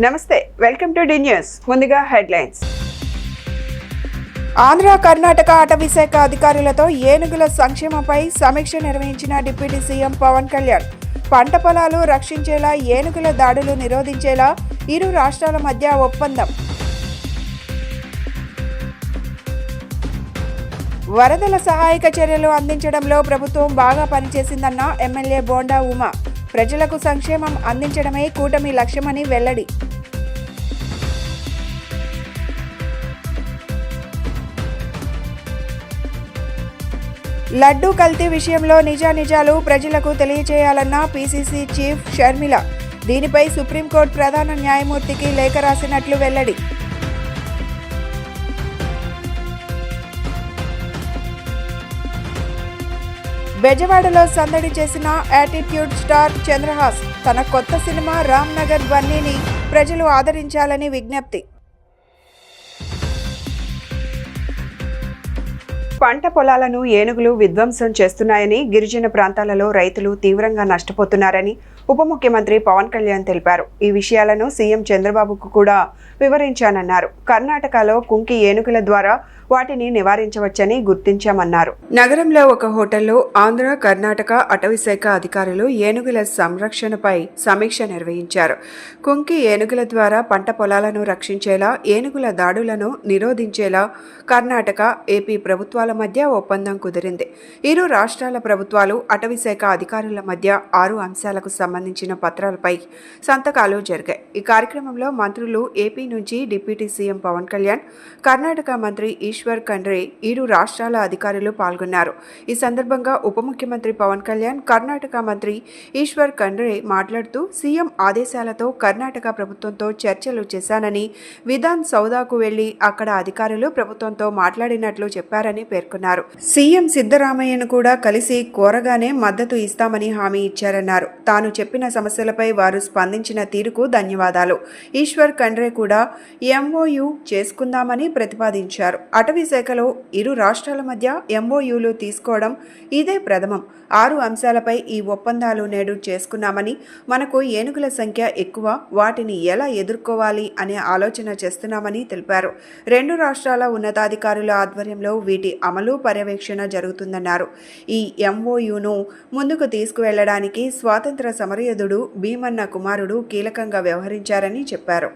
నమస్తే, welcome to D news. ముందుగా headlines. Andhra Karnataka అటవీ శాఖ అధికారులతో ఏనుగుల సంక్షేమంపై సమీక్ష నిర్వహించిన డిప్యూటీ సీఎం పవన్ కళ్యాణ్. పంట పొలాలు రక్షించేలా, ఏనుగుల దాడులు నిరోధించేలా ఇరు రాష్ట్రాల మధ్య ఒప్పందం. వరదల సహాయక చర్యలు అందించడంలో ప్రభుత్వం బాగా పనిచేసిందన్న ఎమ్మెల్యే బోండా ఉమా. ప్రజలకు సంక్షేమం అందించడమే కూటమి లక్ష్యమని వెల్లడి. లడ్డూ కల్తీ విషయంలో నిజానిజాలు ప్రజలకు తెలియజేయాలన్న పీసీసీ చీఫ్ షర్మిల. దీనిపై సుప్రీంకోర్టు ప్రధాన న్యాయమూర్తికి లేఖ రాసినట్లు వెల్లడి. బెజవాడలో సందడి చేసిన యాటిట్యూడ్ స్టార్ చంద్రహాస్. తన కొత్త సినిమా రామ్ నగర్ బన్నీని ప్రజలు ఆదరించాలని విజ్ఞప్తి. పంట పొలాలను ఏనుగులు విధ్వంసం చేస్తున్నాయని, గిరిజన ప్రాంతాలలో రైతులు తీవ్రంగా నష్టపోతున్నారని ఉప ముఖ్యమంత్రి పవన్ కళ్యాణ్ తెలిపారు. ఈ విషయాలను సీఎం చంద్రబాబుకు కూడా వివరించానన్నారు. కర్ణాటకలో కుంకి ఏనుగుల ద్వారా వాటిని నివారించవచ్చని గుర్తించామన్నారు. నగరంలో ఒక హోటల్లో ఆంధ్ర కర్ణాటక అటవీ శాఖ అధికారులు ఏనుగుల సంరక్షణపై సమీక్ష నిర్వహించారు. కుంకి ఏనుగుల ద్వారా పంట పొలాలను రక్షించేలా, ఏనుగుల దాడులను నిరోధించేలా కర్ణాటక, ఏపీ ప్రభుత్వాల మధ్య ఒప్పందం కుదిరింది. ఇరు రాష్ట్రాల ప్రభుత్వాలు, అటవీ శాఖ అధికారుల మధ్య 6 అంశాలకు సంబంధించిన పత్రాలపై సంతకాలు జరిగాయి. ఈ కార్యక్రమంలో మంత్రులు, ఏపీ నుంచి డిప్యూటీ సీఎం పవన్ కళ్యాణ్, కర్ణాటక మంత్రి ఈశ్వర్ ఖండ్రే, ఇరు రాష్ట్రాల అధికారులు పాల్గొన్నారు. ఈ సందర్భంగా ఉప ముఖ్యమంత్రి పవన్ కళ్యాణ్, కర్ణాటక మంత్రి ఈశ్వర్ ఖండ్రే మాట్లాడుతూ, సీఎం ఆదేశాలతో కర్ణాటక ప్రభుత్వంతో చర్చలు చేశానని, విధాన్ సౌదాకు వెళ్లి అక్కడ అధికారులు ప్రభుత్వంతో మాట్లాడినట్లు చెప్పారని పేర్కొన్నారు. సీఎం సిద్ధరామయ్యను కూడా కలిసి కోరగానే మద్దతు ఇస్తామని హామీ ఇచ్చారన్నారు. తాను చెప్పిన సమస్యలపై వారు స్పందించిన తీరుకు ధన్యవాదాలు. ఈశ్వర్ ఖండ్రే కూడా ఎంఓయూ చేసుకుందామని ప్రతిపాదించారు. అటవీ శాఖలో ఇరు రాష్ట్రాల మధ్య ఎంఓయూలు తీసుకోవడం ఇదే ప్రథమం. 6 అంశాలపై ఈ ఒప్పందాలు నేడు చేసుకున్నామని, మనకు ఏనుగుల సంఖ్య ఎక్కువ, వాటిని ఎలా ఎదుర్కోవాలి అనే ఆలోచన చేస్తున్నామని తెలిపారు. 2 రాష్ట్రాల ఉన్నతాధికారుల ఆధ్వర్యంలో వీటి అమలు, పర్యవేక్షణ జరుగుతుందన్నారు. ఈ ఎంఓయూను ముందుకు తీసుకువెళ్లడానికి స్వాతంత్ర సమరయోధుడు భీమన్న కుమారుడు కీలకంగా వ్యవహరించారని చెప్పారు.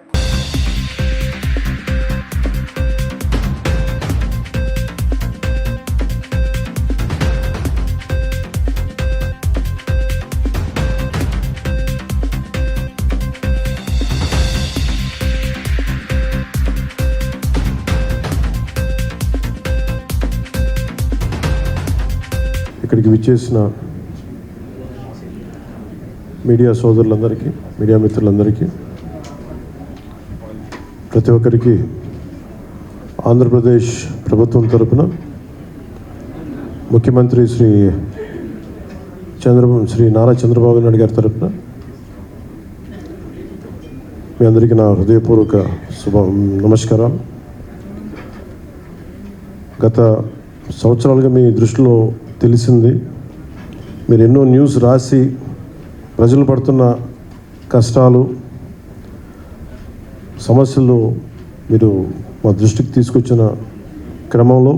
ఇక్కడికి విచ్చేసిన మీడియా సోదరులందరికీ, మీడియా మిత్రులందరికీ, ప్రతి ఒక్కరికి ఆంధ్రప్రదేశ్ ప్రభుత్వం తరపున ముఖ్యమంత్రి శ్రీ నారా చంద్రబాబు నాయుడు గారి తరపున మీ అందరికీ నా హృదయపూర్వక నమస్కారాలు. గత సంవత్సరాలుగా మీ దృష్టిలో తెలిసింది, మీరు ఎన్నో న్యూస్ రాసి ప్రజలు పడుతున్న కష్టాలు, సమస్యలు మీరు మా దృష్టికి తీసుకొచ్చిన క్రమంలో,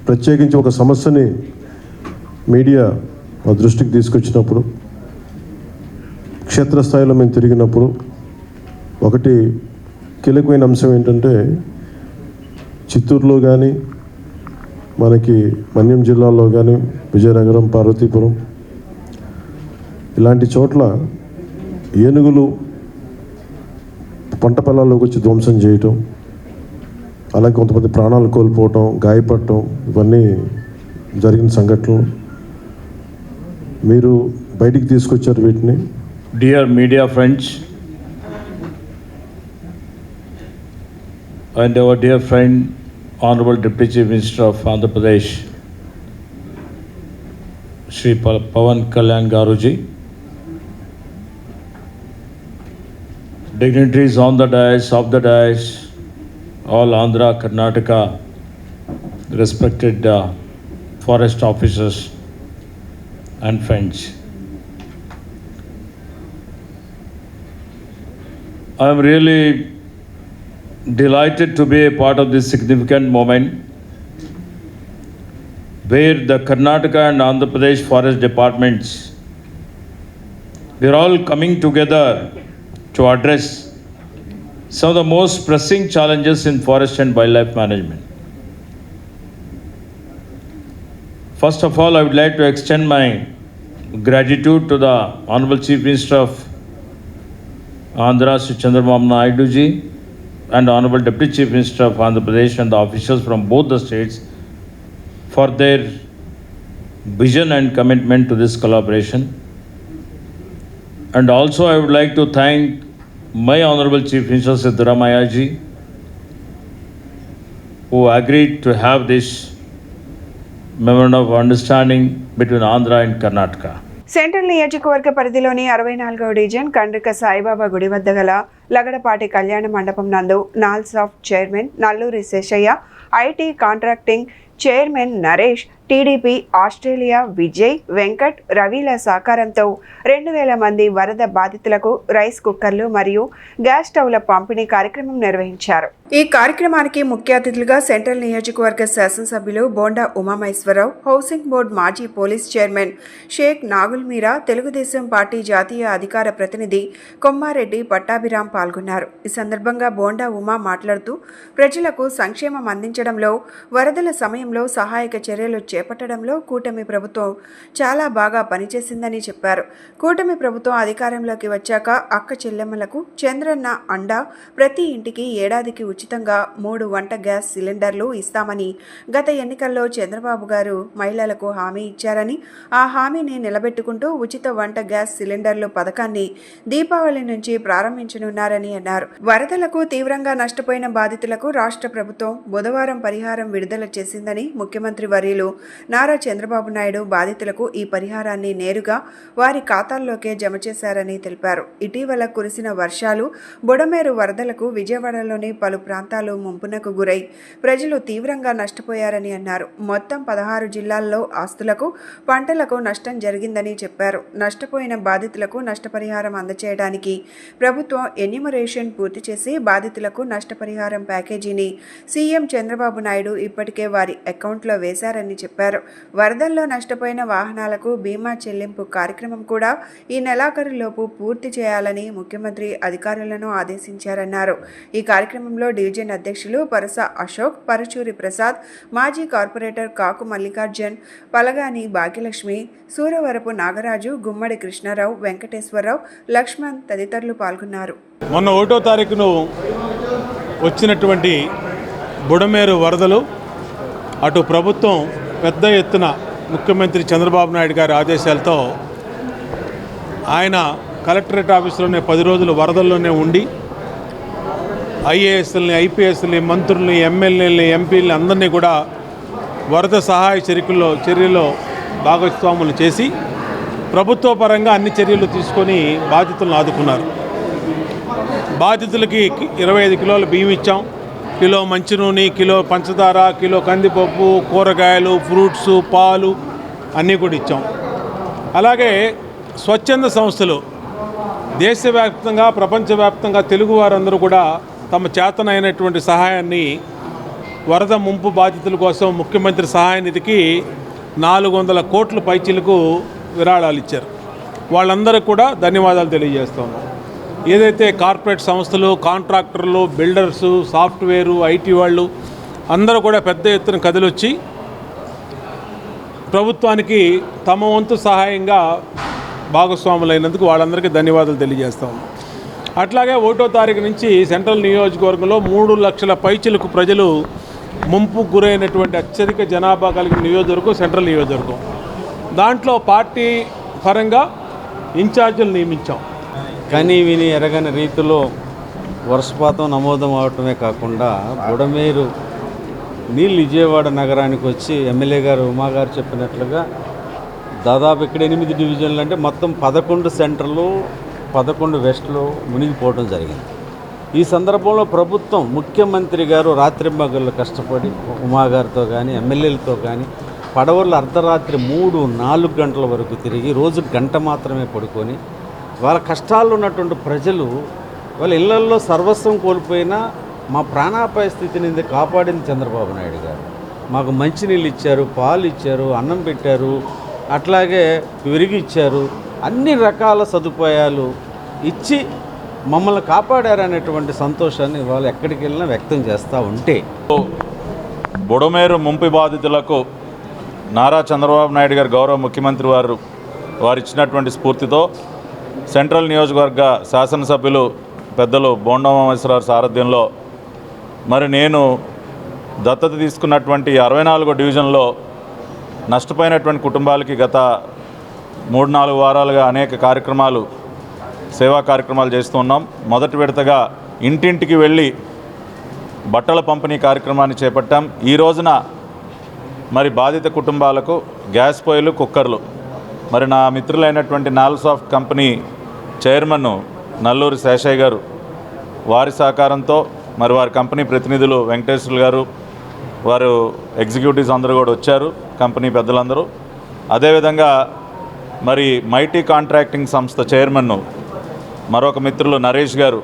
ప్రత్యేకించి ఒక సమస్యని మీడియా మా దృష్టికి తీసుకొచ్చినప్పుడు, క్షేత్రస్థాయిలో మేము తిరిగినప్పుడు ఒకటి కీలకమైన అంశం ఏంటంటే, చిత్తూరులో కానీ, మనకి మన్యం జిల్లాలో కానీ, విజయనగరం, పార్వతీపురం ఇలాంటి చోట్ల ఏనుగులు పంట పొలాల్లోకి వచ్చి ధ్వంసం చేయటం, అలాగే కొంతమంది ప్రాణాలు కోల్పోవటం, గాయపడటం, ఇవన్నీ జరిగిన సంఘటనలు మీరు బయటికి తీసుకొచ్చారు వీటిని. Dear media friends and our dear friend Honorable Deputy Chief Minister of Andhra Pradesh Shri Pawan Kalyan Garuji, dignitaries on the dais, off the dais, all Andhra, Karnataka, respected forest officers and friends. I am really delighted to be a part of this significant moment where the Karnataka and Andhra Pradesh forest departments, we are all coming together to address some of the most pressing challenges in forest and wildlife management. First of all, I would like to extend my gratitude to the Honorable Chief Minister of Andhra, Sri Chandrababu Naidu ji, and Honorable Deputy Chief Minister of Andhra Pradesh and the officials from both the states for their vision and commitment to this collaboration. And also I would like to thank my Honorable Chief Minister Siddaramaiah ji, who agreed to have this memorandum of understanding between Andhra and Karnataka. Central నియోజకవర్గ పరిధిలోని 64వ division Kandrika Saibaba గుడి వద్ద గల లగడపాటి కళ్యాణ మండపం నందు నాల్సాఫ్ chairman Nalluri Seshaiah, IT contracting chairman Naresh, TDP Australia Vijay, Venkat, రవిల సహకారంతో 2000 మంది వరద బాధితులకు రైస్ కుక్కర్లు మరియు గ్యాస్ స్టవ్ల పంపిణీ కార్యక్రమం నిర్వహించారు. ఈ కార్యక్రమానికి ముఖ్య అతిథులుగా సెంట్రల్ నియోజకవర్గ శాసనసభ్యులు బోండా ఉమామహేశ్వరరావు, హౌసింగ్ బోర్డు మాజీ పోలీస్ చైర్మన్ షేక్ నాగుల్ మీరా, తెలుగుదేశం పార్టీ జాతీయ అధికార ప్రతినిధి కొమ్మారెడ్డి పట్టాభిరామ్ పాల్గొన్నారు. ఈ సందర్భంగా బోండా ఉమా మాట్లాడుతూ ప్రజలకు సంక్షేమం అందించడంలో, వరదల సమయంలో సహాయక చర్యలు చేపట్టడంలో కూటమి ప్రభుత్వం చాలా బాగా పనిచేసిందని చెప్పారు. కూటమి ప్రభుత్వం అధికారంలోకి వచ్చాక అక్క చెల్లెమ్మలకు చంద్రన్న అండా, ప్రతి ఇంటికి ఏడాదికి ఉచితంగా 3 వంట గ్యాస్ సిలిండర్లు ఇస్తామని గత ఎన్నికల్లో చంద్రబాబు గారు మహిళలకు హామీ ఇచ్చారని, ఆ హామీని నిలబెట్టుకుంటూ ఉచిత వంట గ్యాస్ సిలిండర్లు పథకాన్ని దీపావళి నుంచి ప్రారంభించనున్నారని అన్నారు. వరదలకు తీవ్రంగా నష్టపోయిన బాధితులకు రాష్ట్ర ప్రభుత్వం బుధవారం పరిహారం విడుదల చేసిందని ముఖ్యమంత్రి వర్యులు నారా చంద్రబాబు నాయుడు బాధితులకు ఈ పరిహారాన్ని నేరుగా వారి ఖాతాల్లోకే జమ చేశారని తెలిపారు. ఇటీవల కురిసిన వర్షాలు, బుడమేరు వరదలకు విజయవాడలోని పలు ప్రాంతాలు ముంపునకు గురై ప్రజలు తీవ్రంగా నష్టపోయారని అన్నారు. మొత్తం 16 జిల్లాల్లో ఆస్తులకు, పంటలకు నష్టం జరిగిందని చెప్పారు. నష్టపోయిన బాధితులకు నష్టపరిహారం అందజేయడానికి ప్రభుత్వం ఎన్యూమరేషన్ పూర్తి చేసి బాధితులకు నష్టపరిహారం ప్యాకేజీని సీఎం చంద్రబాబు నాయుడు ఇప్పటికే వారి అకౌంట్లో వేశారని చెప్పారు. వరదల్లో నష్టపోయిన వాహనాలకు బీమా చెల్లింపు కార్యక్రమం కూడా ఈ నెలాఖరులోపు పూర్తి చేయాలని ముఖ్యమంత్రి అధికారులను ఆదేశించారన్నారు. ఈ కార్యక్రమంలో డివిజన్ అధ్యక్షులు పరస అశోక్, పరచూరి ప్రసాద్, మాజీ కార్పొరేటర్ కాకు మల్లికార్జున్, పలగాని భాగ్యలక్ష్మి, సూరవరపు నాగరాజు, గుమ్మడి కృష్ణారావు, వెంకటేశ్వరరావు, లక్ష్మణ్ తదితరులు పాల్గొన్నారు. మొన్న 1వ తారీఖును వచ్చినటువంటి బుడమేరు వరదలు అటు ప్రభుత్వం పెద్ద ఎత్తున ముఖ్యమంత్రి చంద్రబాబు నాయుడు గారి ఆదేశాలతో ఆయన కలెక్టరేట్ ఆఫీసులోనే 10 రోజులు వరదల్లోనే ఉండి ఐఏఎస్ఎల్ని, ఐపీఎస్ని, మంత్రుల్ని, ఎమ్మెల్యేలని, ఎంపీలని అందరినీ కూడా వరద సహాయ చర్యల్లో భాగస్వాములు చేసి ప్రభుత్వ పరంగా అన్ని చర్యలు తీసుకొని బాధితులను ఆదుకున్నారు. బాధితులకి 25 కిలోల బియ్యం ఇచ్చాం, కిలో మంచినూనె, కిలో పంచదార, కిలో కందిపప్పు, కూరగాయలు, ఫ్రూట్స్, పాలు అన్నీ కూడా ఇచ్చాం. అలాగే స్వచ్ఛంద సంస్థలు దేశవ్యాప్తంగా, ప్రపంచవ్యాప్తంగా తెలుగు వారందరూ కూడా తమ చేతనైనటువంటి సహాయాన్ని వరద ముంపు బాధితుల కోసం ముఖ్యమంత్రి సహాయ నిధికి 400 కోట్ల పైచీలకు విరాళాలు ఇచ్చారు. వాళ్ళందరికీ కూడా ధన్యవాదాలు తెలియజేస్తాము. ఏదైతే కార్పొరేట్ సంస్థలు, కాంట్రాక్టర్లు, బిల్డర్సు, సాఫ్ట్వేరు, ఐటీ వాళ్ళు అందరూ కూడా పెద్ద ఎత్తున కదిలొచ్చి ప్రభుత్వానికి తమ వంతు సహాయంగా భాగస్వాములైనందుకు వాళ్ళందరికీ ధన్యవాదాలు తెలియజేస్తాము. అట్లాగే 1వ తారీఖు నుంచి సెంట్రల్ నియోజకవర్గంలో 3 లక్షల పైచిలకు ప్రజలు ముంపు గురైనటువంటి అత్యధిక జనాభా కలిగిన నియోజకవర్గం సెంట్రల్ నియోజకవర్గం. దాంట్లో పార్టీ పరంగా ఇన్ఛార్జీలు నియమించాం. కానీ విని ఎరగని రీతిలో వర్షపాతం నమోదు అవటమే కాకుండా బుడమేరు నీళ్ళు విజయవాడ నగరానికి వచ్చి ఎమ్మెల్యే గారు ఉమా గారు చెప్పినట్లుగా దాదాపు ఇక్కడ 8 డివిజన్లు అంటే మొత్తం 11 సెంటర్లు, 11 వెస్ట్లు మునిగిపోవడం జరిగింది. ఈ సందర్భంలో ప్రభుత్వం, ముఖ్యమంత్రి గారు రాత్రింబగళ్ళు కష్టపడి ఉమా గారితో కానీ ఎమ్మెల్యేలతో కానీ పడవలు అర్ధరాత్రి 3-4 గంటల వరకు తిరిగి రోజు గంట మాత్రమే పడుకొని వాళ్ళ కష్టాల్లో ఉన్నటువంటి ప్రజలు వాళ్ళ ఇళ్లల్లో సర్వస్వం కోల్పోయినా మా ప్రాణాపాయ స్థితిని కాపాడింది చంద్రబాబు నాయుడు గారు. మాకు మంచినీళ్ళు ఇచ్చారు, పాలు ఇచ్చారు, అన్నం పెట్టారు, అట్లాగే విరిగి ఇచ్చారు, అన్ని రకాల సదుపాయాలు ఇచ్చి మమ్మల్ని కాపాడారనేటువంటి సంతోషాన్ని వాళ్ళు ఎక్కడికి వెళ్ళినా వ్యక్తం చేస్తూ ఉంటే బుడమేరు ముంపు బాధితులకు నారా చంద్రబాబు నాయుడు గారు గౌరవ ముఖ్యమంత్రి వారు ఇచ్చినటువంటి స్ఫూర్తితో సెంట్రల్ నియోజకవర్గ శాసనసభ్యులు పెద్దలు బోండమేశ్వరరావు సారథ్యంలో మరి నేను దత్తత తీసుకున్నటువంటి 64వ డివిజన్లో నష్టపోయినటువంటి కుటుంబాలకి గత 3-4 వారాలుగా అనేక కార్యక్రమాలు, సేవా కార్యక్రమాలు చేస్తూ ఉన్నాం. మొదటి విడతగా ఇంటింటికి వెళ్ళి బట్టల పంపిణీ కార్యక్రమాన్ని చేపట్టాం. ఈ రోజున మరి బాధిత కుటుంబాలకు గ్యాస్ పొయ్యిలు, కుక్కర్లు మరి నా మిత్రులైనటువంటి నాల్సాఫ్ట్ కంపెనీ చైర్మన్ నల్లూరి శేషయ్య గారు వారి సహకారంతో మరి వారి కంపెనీ ప్రతినిధులు వెంకటేశ్వర్లు గారు, వారు ఎగ్జిక్యూటివ్స్ అందరూ కూడా వచ్చారు, కంపెనీ పెద్దలందరూ. అదేవిధంగా మరి మైటీ కాంట్రాక్టింగ్ సంస్థ చైర్మన్ మరొక మిత్రులు నరేష్ గారు,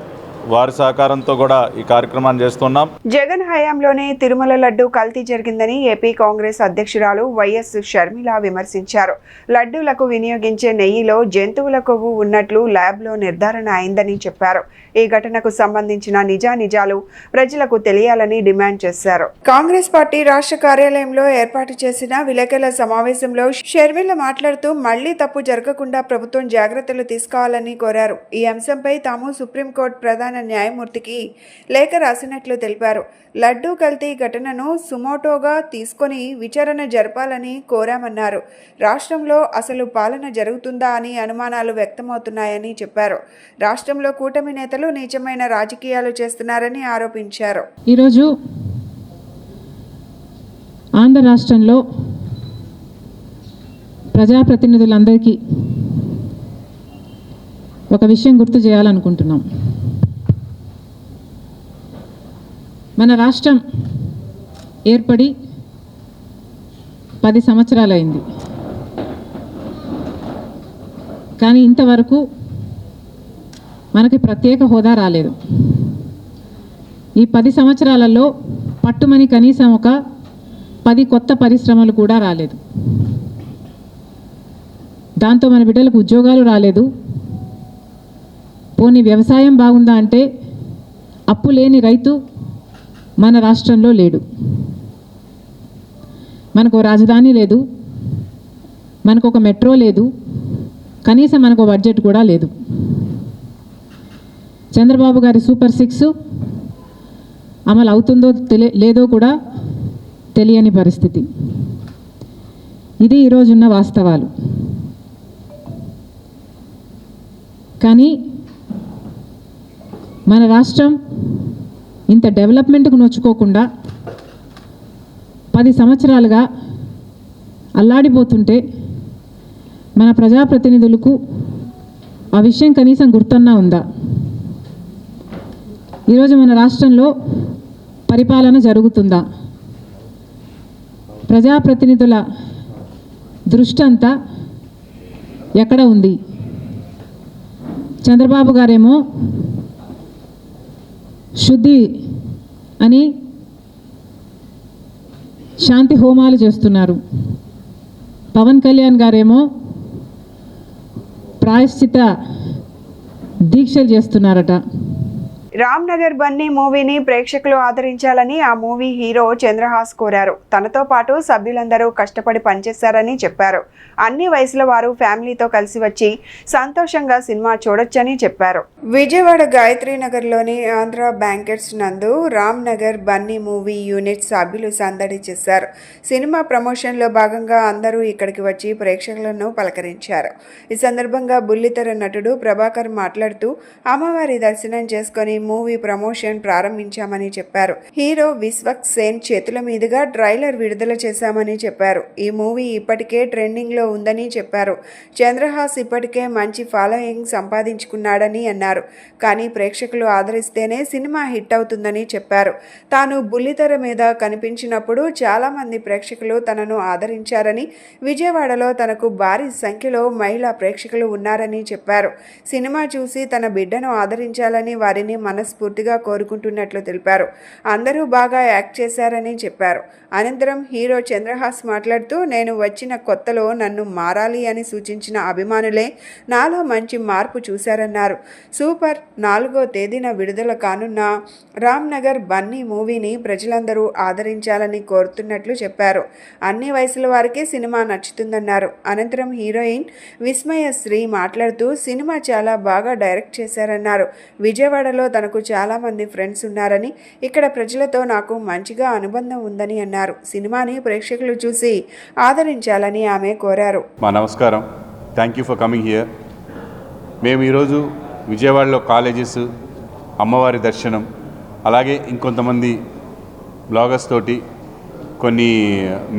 వారి సహకారంతో కూడా ఈ కార్యక్రమాన్ని చేస్తున్నాం. జగన్ హయాంలోనే తిరుమల లడ్డు కల్తీ జరిగిందని ఏపీ కాంగ్రెస్ అధ్యక్షురాలు వైఎస్ షర్మిల విమర్శించారు. లడ్డూలకు వినియోగించే నెయ్యిలో జంతువుల కొవ్వు ఉన్నట్లు ల్యాబ్లో నిర్ధారణ అయిందని చెప్పారు. ఈ ఘటనకు సంబంధించిన నిజానిజాలు ప్రజలకు తెలియాలని డిమాండ్ చేశారు. కాంగ్రెస్ పార్టీ రాష్ట్ర కార్యాలయంలో ఏర్పాటు చేసిన విలేకరుల సమావేశంలో షర్మిల మాట్లాడుతూ మళ్లీ తప్పు జరగకుండా ప్రభుత్వం జాగ్రత్తలు తీసుకోవాలని కోరారు. ఈ అంశంపై తాము సుప్రీంకోర్టు ప్రధాన న్యాయమూర్తికి లేఖ రాసినట్లు తెలిపారు. లడ్డూ కల్తీ ఘటనను సుమోటోగా తీసుకొని విచారణ జరపాలని కోరామన్నారు. రాష్ట్రంలో అసలు పాలన జరుగుతుందా అని అనుమానాలు వ్యక్తమవుతున్నాయని చెప్పారు. రాష్ట్రంలో కూటమి నేతలు నీచమైన రాజకీయాలు చేస్తున్నారని ఆరోపించారు. ఈరోజు ఆంధ్ర రాష్ట్రంలో ప్రజాప్రతినిధులందరికీ ఒక విషయం గుర్తు చేయాలనుకుంటున్నాం. మన రాష్ట్రం ఏర్పడి 10 సంవత్సరాలైంది. కానీ ఇంతవరకు మనకి ప్రత్యేక హోదా రాలేదు. ఈ 10 సంవత్సరాలలో పట్టుమని కనీసం ఒక 10 కొత్త పరిశ్రమలు కూడా రాలేదు. దాంతో మన బిడ్డలకు ఉద్యోగాలు రాలేదు. పోనీ వ్యవసాయం బాగుందా అంటే అప్పు లేని రైతు మన రాష్ట్రంలో లేడు. మనకు రాజధాని లేదు, మనకు ఒక మెట్రో లేదు, కనీసం మనకు బడ్జెట్ కూడా లేదు. చంద్రబాబు గారి సూపర్ 6 అమలు అవుతుందో లేదో కూడా తెలియని పరిస్థితి. ఇది ఈరోజున్న వాస్తవాలు. కానీ మన రాష్ట్రం ఇంత డెవలప్మెంట్కు నోచుకోకుండా 10 సంవత్సరాలుగా అల్లాడిపోతుంటే మన ప్రజాప్రతినిధులకు ఆ విషయం కనీసం గుర్తన్నా ఉందా? ఈరోజు మన రాష్ట్రంలో పరిపాలన జరుగుతుందా? ప్రజాప్రతినిధుల దృష్టి అంతా ఎక్కడ ఉంది? చంద్రబాబు గారేమో శుద్ధి అని శాంతి హోమాలు చేస్తున్నారు. పవన్ కళ్యాణ్ గారేమో ప్రాయశ్చిత దీక్షలు చేస్తున్నారట. రామ్ నగర్ బన్నీ మూవీని ప్రేక్షకులు ఆదరించాలని ఆ మూవీ హీరో చంద్రహాస్ కోరారు. తనతో పాటు సభ్యులందరూ కష్టపడి పనిచేశారని చెప్పారు. అన్ని వయసుల వారు ఫ్యామిలీతో కలిసి వచ్చి సంతోషంగా సినిమా చూడొచ్చని చెప్పారు. విజయవాడ గాయత్రి నగర్లోని ఆంధ్ర బ్యాంకెట్స్ నందు రామ్ నగర్ బన్నీ మూవీ యూనిట్ సభ్యులు సందడి చేశారు. సినిమా ప్రమోషన్లో భాగంగా అందరూ ఇక్కడికి వచ్చి ప్రేక్షకులను పలకరించారు. ఈ సందర్భంగా బుల్లితెర నటుడు ప్రభాకర్ మాట్లాడుతూ అమ్మవారి దర్శనం చేసుకుని మూవీ ప్రమోషన్ ప్రారంభించామని చెప్పారు. హీరో విశ్వక్ సేన్ చేతుల మీదుగా ట్రైలర్ విడుదల చేశామని చెప్పారు. ఈ మూవీ ఇప్పటికే ట్రెండింగ్ లో ఉందని చెప్పారు. చంద్రహాస్ ఇప్పటికే మంచి ఫాలోయింగ్ సంపాదించుకున్నాడని అన్నారు. కానీ ప్రేక్షకులు ఆదరిస్తేనే సినిమా హిట్ అవుతుందని చెప్పారు. తాను బుల్లితెర మీద కనిపించినప్పుడు చాలా మంది ప్రేక్షకులు తనను ఆదరించారని, విజయవాడలో తనకు భారీ సంఖ్యలో మహిళా ప్రేక్షకులు ఉన్నారని చెప్పారు. సినిమా చూసి తన బిడ్డను ఆదరించాలని వారిని మనస్ఫూర్తిగా కోరుకుంటున్నట్లు తెలిపారు. అందరూ బాగా యాక్ట్ చేశారని చెప్పారు. అనంతరం హీరో చంద్రహాస్ మాట్లాడుతూ, నేను వచ్చిన కొత్తలో నన్ను మారాలి అని సూచించిన అభిమానులే నాలో మంచి మార్పు చూశారన్నారు. సూపర్ 4వ తేదీన విడుదల కానున్న రామ్నగర్ బన్నీ మూవీని ప్రజలందరూ ఆదరించాలని కోరుతున్నట్లు చెప్పారు. అన్ని వయసుల వారికే సినిమా నచ్చుతుందన్నారు. అనంతరం హీరోయిన్ విస్మయశ్రీ మాట్లాడుతూ, సినిమా చాలా బాగా డైరెక్ట్ చేశారన్నారు. విజయవాడలో తనకు చాలా మంది ఫ్రెండ్స్ ఉన్నారని, ఇక్కడ ప్రజలతో నాకు మంచిగా అనుబంధం ఉందని అన్నారు. సినిమాని ప్రేక్షకులు చూసి ఆదరించాలని ఆమె కోరారు. మా నమస్కారం, thank you for coming here. మేము ఈరోజు విజయవాడలో కాలేజెస్, అమ్మవారి దర్శనం, అలాగే ఇంకొంతమంది బ్లాగర్స్ తోటి కొన్ని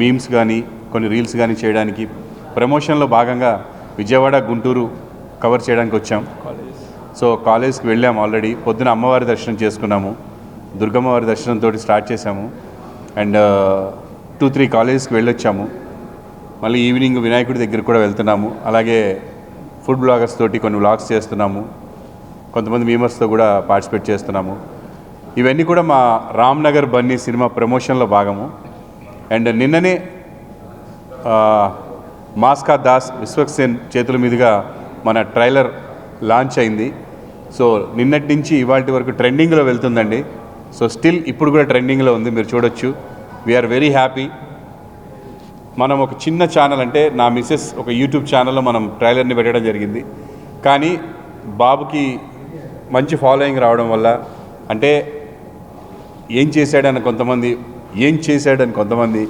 మీమ్స్ కానీ కొన్ని రీల్స్ కానీ చేయడానికి ప్రమోషన్లో భాగంగా విజయవాడ, గుంటూరు కవర్ చేయడానికి వచ్చాం. సో కాలేజ్కి వెళ్ళాము. ఆల్రెడీ పొద్దున అమ్మవారి దర్శనం చేసుకున్నాము, దుర్గమ్మవారి దర్శనంతో స్టార్ట్ చేశాము. అండ్ 2-3 కాలేజెస్కి వెళ్ళొచ్చాము. మళ్ళీ ఈవినింగ్ వినాయకుడి దగ్గరికి కూడా వెళ్తున్నాము. అలాగే ఫుడ్ బ్లాగర్స్ తోటి కొన్ని వ్లాగ్స్ చేస్తున్నాము. కొంతమంది మీమర్స్తో కూడా పార్టిసిపేట్ చేస్తున్నాము. ఇవన్నీ కూడా మా రామ్నగర్ బన్నీ సినిమా ప్రమోషన్లో భాగము. అండ్ నిన్ననే మాస్కా దాస్ విశ్వక్ సేన్ చేతుల మీదుగా మన ట్రైలర్ లాంచ్ అయింది. సో నిన్నటి నుంచి ఇవాళ వరకు ట్రెండింగ్లో వెళ్తుందండి. సో స్టిల్ ఇప్పుడు కూడా ట్రెండింగ్లో ఉంది, మీరు చూడొచ్చు. We are very happy. మనం ఒక చిన్న ఛానల్, అంటే నా మిస్సెస్ ఒక యూట్యూబ్ ఛానల్లో మనం ట్రైలర్ని పెట్టడం జరిగింది. కానీ బాబుకి మంచి ఫాలోయింగ్ రావడం వల్ల, అంటే ఏం చేశాడని కొంతమంది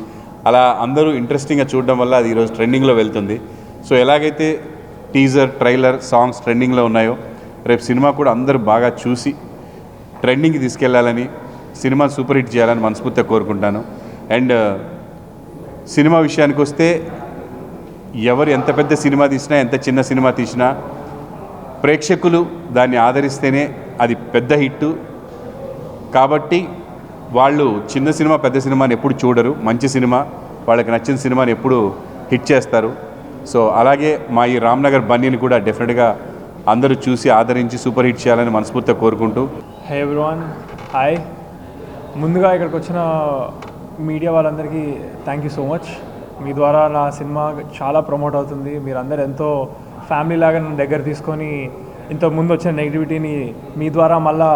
అలా అందరూ ఇంట్రెస్టింగ్గా చూడడం వల్ల అది ఈరోజు ట్రెండింగ్లో వెళ్తుంది. సో ఎలాగైతే టీజర్, ట్రైలర్, సాంగ్స్ ట్రెండింగ్లో ఉన్నాయో, రేపు సినిమా కూడా అందరూ బాగా చూసి ట్రెండింగ్కి తీసుకెళ్లాలని, సినిమా సూపర్ హిట్ చేయాలని మనస్ఫూర్తిగా కోరుకుంటాను. అండ్ సినిమా విషయానికి వస్తే, ఎవరు ఎంత పెద్ద సినిమా తీసినా, ఎంత చిన్న సినిమా తీసినా, ప్రేక్షకులు దాన్ని ఆదరిస్తేనే అది పెద్ద హిట్. కాబట్టి వాళ్ళు చిన్న సినిమా, పెద్ద సినిమాని ఎప్పుడు చూడరు. మంచి సినిమా, వాళ్ళకి నచ్చిన సినిమాని ఎప్పుడు హిట్ చేస్తారు. సో అలాగే మా ఈ రామ్నగర్ బన్నీని కూడా డెఫినెట్గా అందరూ చూసి ఆదరించి సూపర్ హిట్ చేయాలని మనస్ఫూర్తిగా కోరుకుంటూ. హే ఎవ్రీవన్, హాయ్. ముందుగా ఇక్కడికి వచ్చిన మీడియా వాళ్ళందరికీ థ్యాంక్ యూ సో మచ్. మీ ద్వారా నా సినిమా చాలా ప్రమోట్ అవుతుంది. మీరందరూ ఎంతో ఫ్యామిలీ లాగా నన్ను దగ్గర తీసుకొని, ఇంత ముందు వచ్చిన నెగిటివిటీని మీ ద్వారా మళ్ళీ